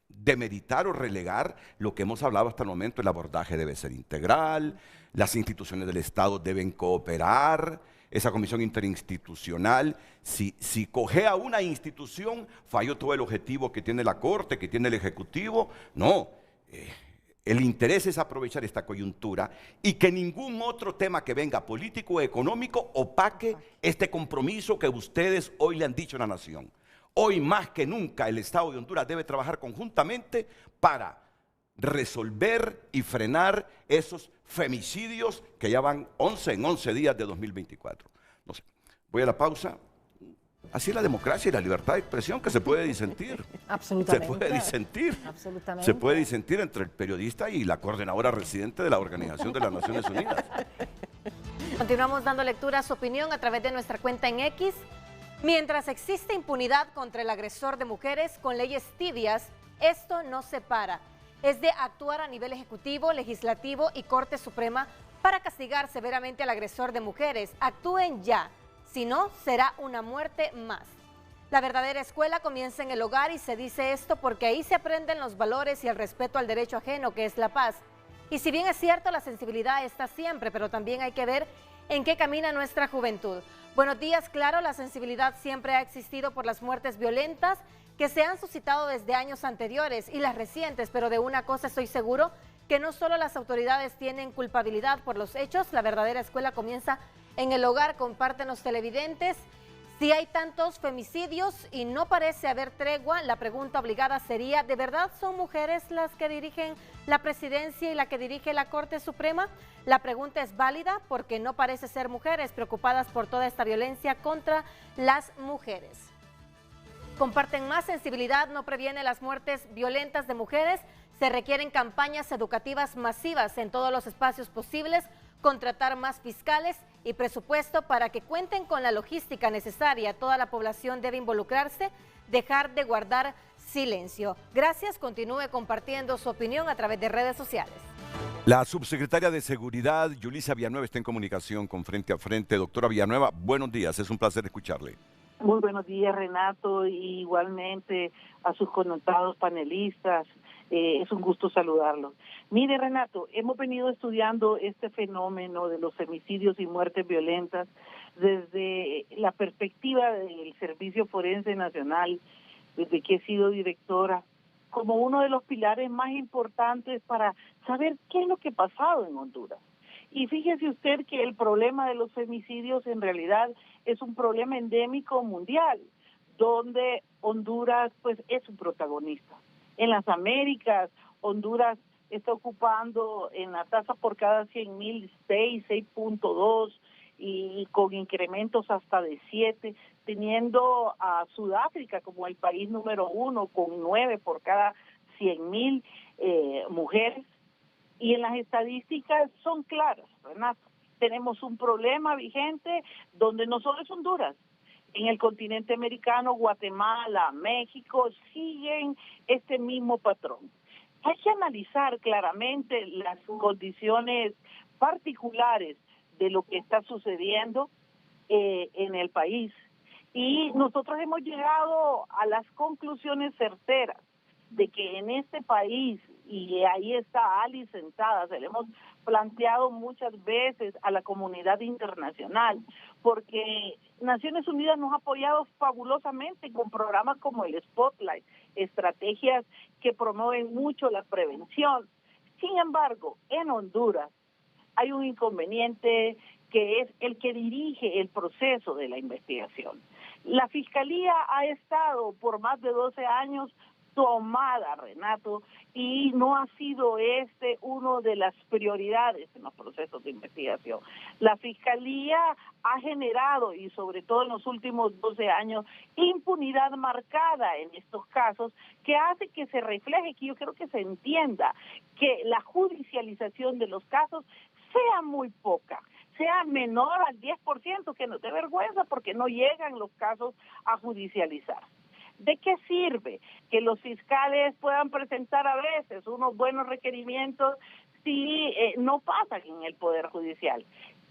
demeritar o relegar lo que hemos hablado hasta el momento. El abordaje debe ser integral, las instituciones del Estado deben cooperar, esa comisión interinstitucional, si cojea una institución, falló todo el objetivo que tiene la Corte, que tiene el Ejecutivo. No, el interés es aprovechar esta coyuntura y que ningún otro tema que venga político o económico opaque este compromiso que ustedes hoy le han dicho a la nación. Hoy más que nunca el Estado de Honduras debe trabajar conjuntamente para resolver y frenar esos femicidios que ya van 11 en 11 días de 2024. No sé, voy a la pausa. Así es la democracia y la libertad de expresión, que se puede disentir. Absolutamente. Se puede disentir. Absolutamente. Se puede disentir entre el periodista y la coordinadora residente de la Organización de las Naciones Unidas. Continuamos dando lectura a su opinión a través de nuestra cuenta en X. Mientras existe impunidad contra el agresor de mujeres con leyes tibias, esto no se para. Es de actuar a nivel ejecutivo, legislativo y Corte Suprema para castigar severamente al agresor de mujeres. Actúen ya, si no, será una muerte más. La verdadera escuela comienza en el hogar y se dice esto porque ahí se aprenden los valores y el respeto al derecho ajeno, que es la paz. Y si bien es cierto, la sensibilidad está siempre, pero también hay que ver en qué camina nuestra juventud. Buenos días, claro, la sensibilidad siempre ha existido por las muertes violentas que se han suscitado desde años anteriores y las recientes, pero de una cosa estoy seguro, que no solo las autoridades tienen culpabilidad por los hechos, la verdadera escuela comienza en el hogar. Comparten los televidentes. Si hay tantos femicidios y no parece haber tregua, la pregunta obligada sería, ¿de verdad son mujeres las que dirigen la presidencia y la que dirige la Corte Suprema? La pregunta es válida porque no parece ser mujeres preocupadas por toda esta violencia contra las mujeres. Comparten más. Sensibilidad no previene las muertes violentas de mujeres. Se requieren campañas educativas masivas en todos los espacios posibles, contratar más fiscales y presupuesto para que cuenten con la logística necesaria. Toda la población debe involucrarse, dejar de guardar silencio. Gracias, continúe compartiendo su opinión a través de redes sociales. La subsecretaria de Seguridad, Yulisa Villanueva, está en comunicación con Frente a Frente. Doctora Villanueva, buenos días, es un placer escucharle. Muy buenos días, Renato, y igualmente a sus connotados panelistas. Es un gusto saludarlos. Mire, Renato, hemos venido estudiando este fenómeno de los femicidios y muertes violentas desde la perspectiva del Servicio Forense Nacional, desde que he sido directora, como uno de los pilares más importantes para saber qué es lo que ha pasado en Honduras. Y fíjese usted que el problema de los femicidios en realidad es un problema endémico mundial, donde Honduras pues es un protagonista. En las Américas, Honduras está ocupando en la tasa por cada 100,000 6.2 y con incrementos hasta de 7, teniendo a Sudáfrica como el país número 1 con 9 por cada 100,000 mujeres. Y en las estadísticas son claras, Renato. Tenemos un problema vigente donde no solo es Honduras. En el continente americano, Guatemala, México, siguen este mismo patrón. Hay que analizar claramente las condiciones particulares de lo que está sucediendo en el país. Y nosotros hemos llegado a las conclusiones certeras de que en este país, y ahí está Ali sentada, se le hemos planteado muchas veces a la comunidad internacional, porque Naciones Unidas nos ha apoyado fabulosamente con programas como el Spotlight, estrategias que promueven mucho la prevención. Sin embargo, en Honduras hay un inconveniente que es el que dirige el proceso de la investigación. La Fiscalía ha estado por más de 12 años tomada, Renato, y no ha sido uno de las prioridades en los procesos de investigación. La Fiscalía ha generado, y sobre todo en los últimos 12 años, impunidad marcada en estos casos, que hace que se refleje, que yo creo que se entienda, que la judicialización de los casos sea muy poca, sea menor al 10%, que no dé vergüenza porque no llegan los casos a judicializar. ¿De qué sirve que los fiscales puedan presentar a veces unos buenos requerimientos si no pasan en el Poder Judicial?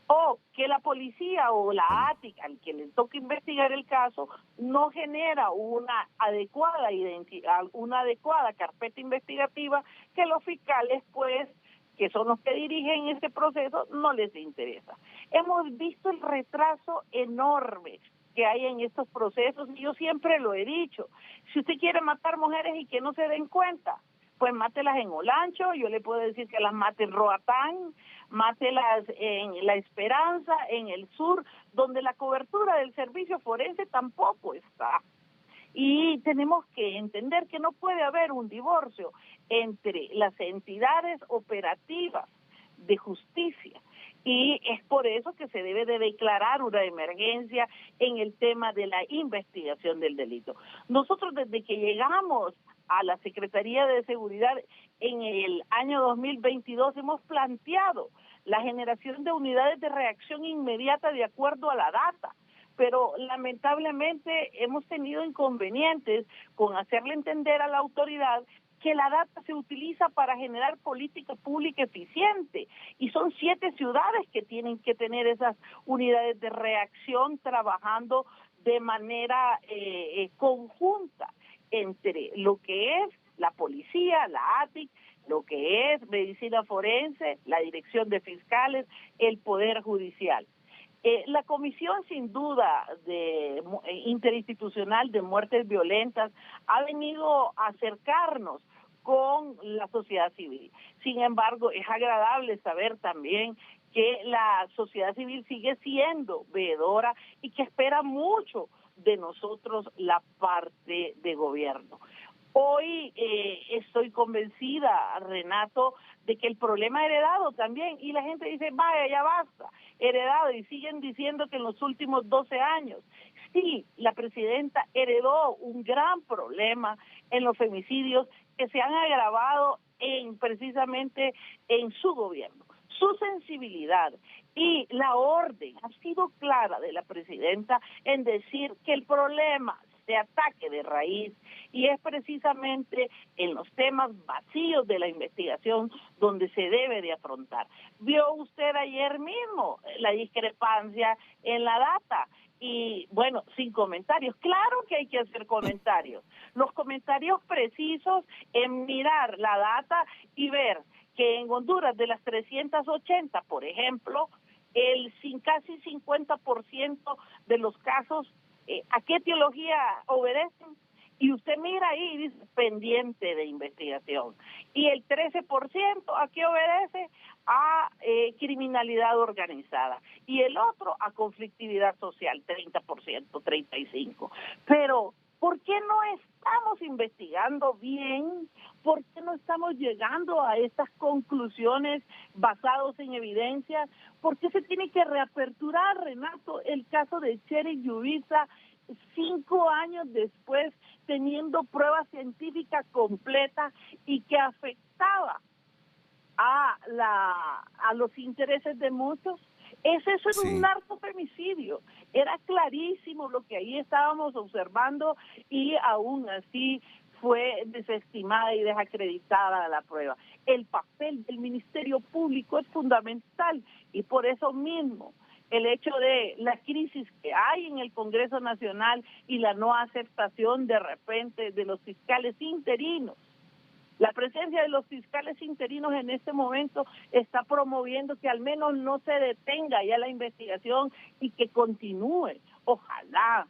O que la policía o la ATIC, al que le toca investigar el caso, no genera una adecuada carpeta investigativa que los fiscales, pues, que son los que dirigen ese proceso, no les interesa. Hemos visto el retraso enorme que hay en estos procesos, y yo siempre lo he dicho, si usted quiere matar mujeres y que no se den cuenta, pues mátelas en Olancho, yo le puedo decir que las mate en Roatán, mátelas en La Esperanza, en el sur, donde la cobertura del servicio forense tampoco está. Y tenemos que entender que no puede haber un divorcio entre las entidades operativas de justicia. Y es por eso que se debe de declarar una emergencia en el tema de la investigación del delito. Nosotros desde que llegamos a la Secretaría de Seguridad en el año 2022 hemos planteado la generación de unidades de reacción inmediata de acuerdo a la data, pero lamentablemente hemos tenido inconvenientes con hacerle entender a la autoridad que la data se utiliza para generar política pública eficiente y son 7 ciudades que tienen que tener esas unidades de reacción trabajando de manera conjunta entre lo que es la policía, la ATIC, lo que es medicina forense, la dirección de fiscales, el Poder Judicial. La comisión, sin duda, interinstitucional de muertes violentas ha venido a acercarnos con la sociedad civil. Sin embargo, es agradable saber también que la sociedad civil sigue siendo veedora y que espera mucho de nosotros la parte de gobierno. Hoy estoy convencida, Renato, de que el problema heredado también, y la gente dice, vaya, ya basta, heredado, y siguen diciendo que en los últimos 12 años, sí, la presidenta heredó un gran problema en los femicidios que se han agravado precisamente en su gobierno. Su sensibilidad y la orden ha sido clara de la presidenta en decir que el problema se ataque de raíz y es precisamente en los temas vacíos de la investigación donde se debe de afrontar. Vio usted ayer mismo la discrepancia en la data y bueno, sin comentarios. Claro que hay que hacer comentarios. Los comentarios precisos en mirar la data y ver que en Honduras de las 380, por ejemplo, casi 50% de los casos, ¿a qué etiología obedecen? Y usted mira ahí y dice, pendiente de investigación. Y el 13%, ¿a qué obedece? A criminalidad organizada. Y el otro, a conflictividad social, 30%, 35%. Pero, ¿por qué no estamos investigando bien? ¿Por qué no estamos llegando a estas conclusiones basadas en evidencia? ¿Por qué se tiene que reaperturar, Renato, el caso de Cheryl Yubisa 5 años después, teniendo prueba científica completa y que afectaba a los intereses de muchos? Eso era un narcofemicidio. Era clarísimo lo que ahí estábamos observando y aún así fue desestimada y desacreditada la prueba. El papel del Ministerio Público es fundamental y por eso mismo el hecho de la crisis que hay en el Congreso Nacional y la no aceptación de repente de los fiscales interinos. La presencia de los fiscales interinos en este momento está promoviendo que al menos no se detenga ya la investigación y que continúe. Ojalá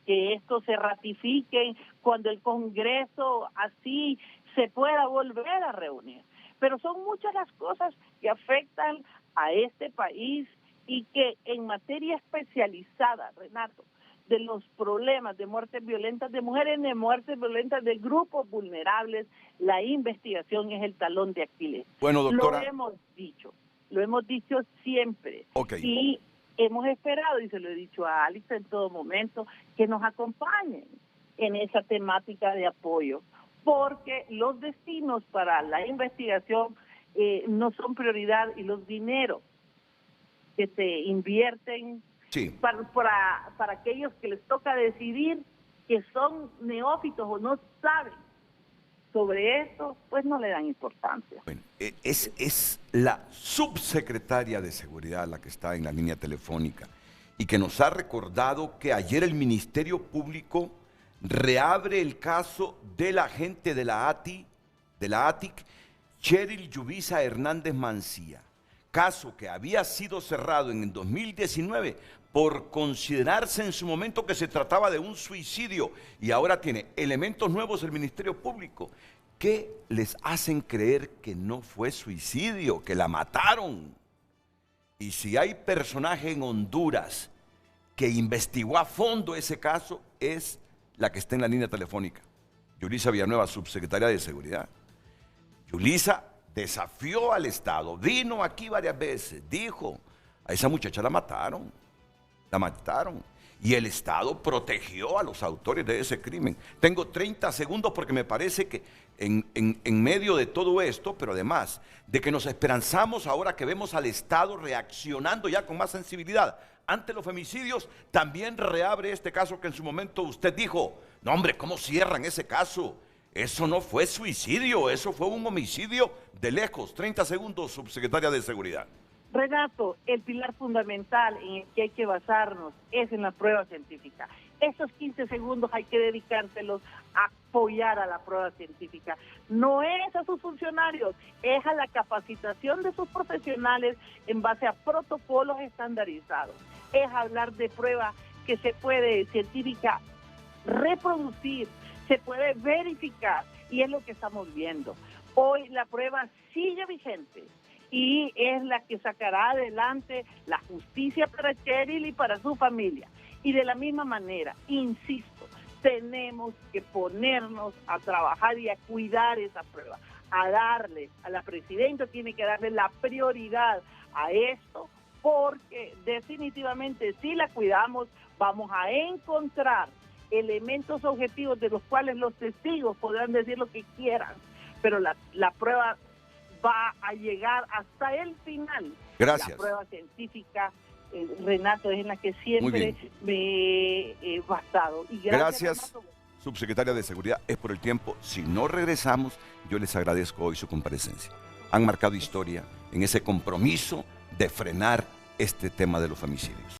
que esto se ratifique cuando el Congreso así se pueda volver a reunir. Pero son muchas las cosas que afectan a este país y que en materia especializada, Renato, de los problemas de muertes violentas de mujeres, de muertes violentas de grupos vulnerables, la investigación es el talón de Aquiles. Bueno, doctora. Lo hemos dicho siempre. Okay. Y hemos esperado, y se lo he dicho a Alex en todo momento, que nos acompañen en esa temática de apoyo, porque los destinos para la investigación no son prioridad y los dineros que se invierten para aquellos que les toca decidir que son neófitos o no saben sobre esto, pues no le dan importancia. Bueno, es la subsecretaria de Seguridad la que está en la línea telefónica y que nos ha recordado que ayer el Ministerio Público reabre el caso de la agente de la ATIC, Cheryl Yubisa Hernández Mancía. Caso que había sido cerrado en el 2019 por considerarse en su momento que se trataba de un suicidio y ahora tiene elementos nuevos el Ministerio Público que les hacen creer que no fue suicidio, que la mataron. Y si hay personaje en Honduras que investigó a fondo ese caso, es la que está en la línea telefónica, Yulisa Villanueva, subsecretaria de Seguridad. Yulisa desafió al Estado, vino aquí varias veces, dijo, a esa muchacha la mataron, y el Estado protegió a los autores de ese crimen. Tengo 30 segundos porque me parece que en medio de todo esto, pero además de que nos esperanzamos ahora que vemos al Estado reaccionando ya con más sensibilidad ante los femicidios, también reabre este caso que en su momento usted dijo, no hombre, ¿cómo cierran ese caso? Eso no fue suicidio, eso fue un homicidio de lejos. 30 segundos, subsecretaria de Seguridad. Renato, el pilar fundamental en el que hay que basarnos es en la prueba científica. Esos 15 segundos hay que dedicárselos a apoyar a la prueba científica. No es a sus funcionarios, es a la capacitación de sus profesionales en base a protocolos estandarizados. Es hablar de prueba que se puede científica reproducir, se puede verificar, y es lo que estamos viendo. Hoy la prueba sigue vigente y es la que sacará adelante la justicia para Cheryl y para su familia. Y de la misma manera, insisto, tenemos que ponernos a trabajar y a cuidar esa prueba, a la presidenta tiene que darle la prioridad a esto, porque definitivamente si la cuidamos vamos a encontrar elementos objetivos de los cuales los testigos podrán decir lo que quieran, pero la prueba va a llegar hasta el final. Gracias. La prueba científica, Renato, es en la que siempre me he basado. Y gracias, Renato, subsecretaria de Seguridad. Es por el tiempo. Si no regresamos, yo les agradezco hoy su comparecencia. Han marcado historia en ese compromiso de frenar este tema de los femicidios.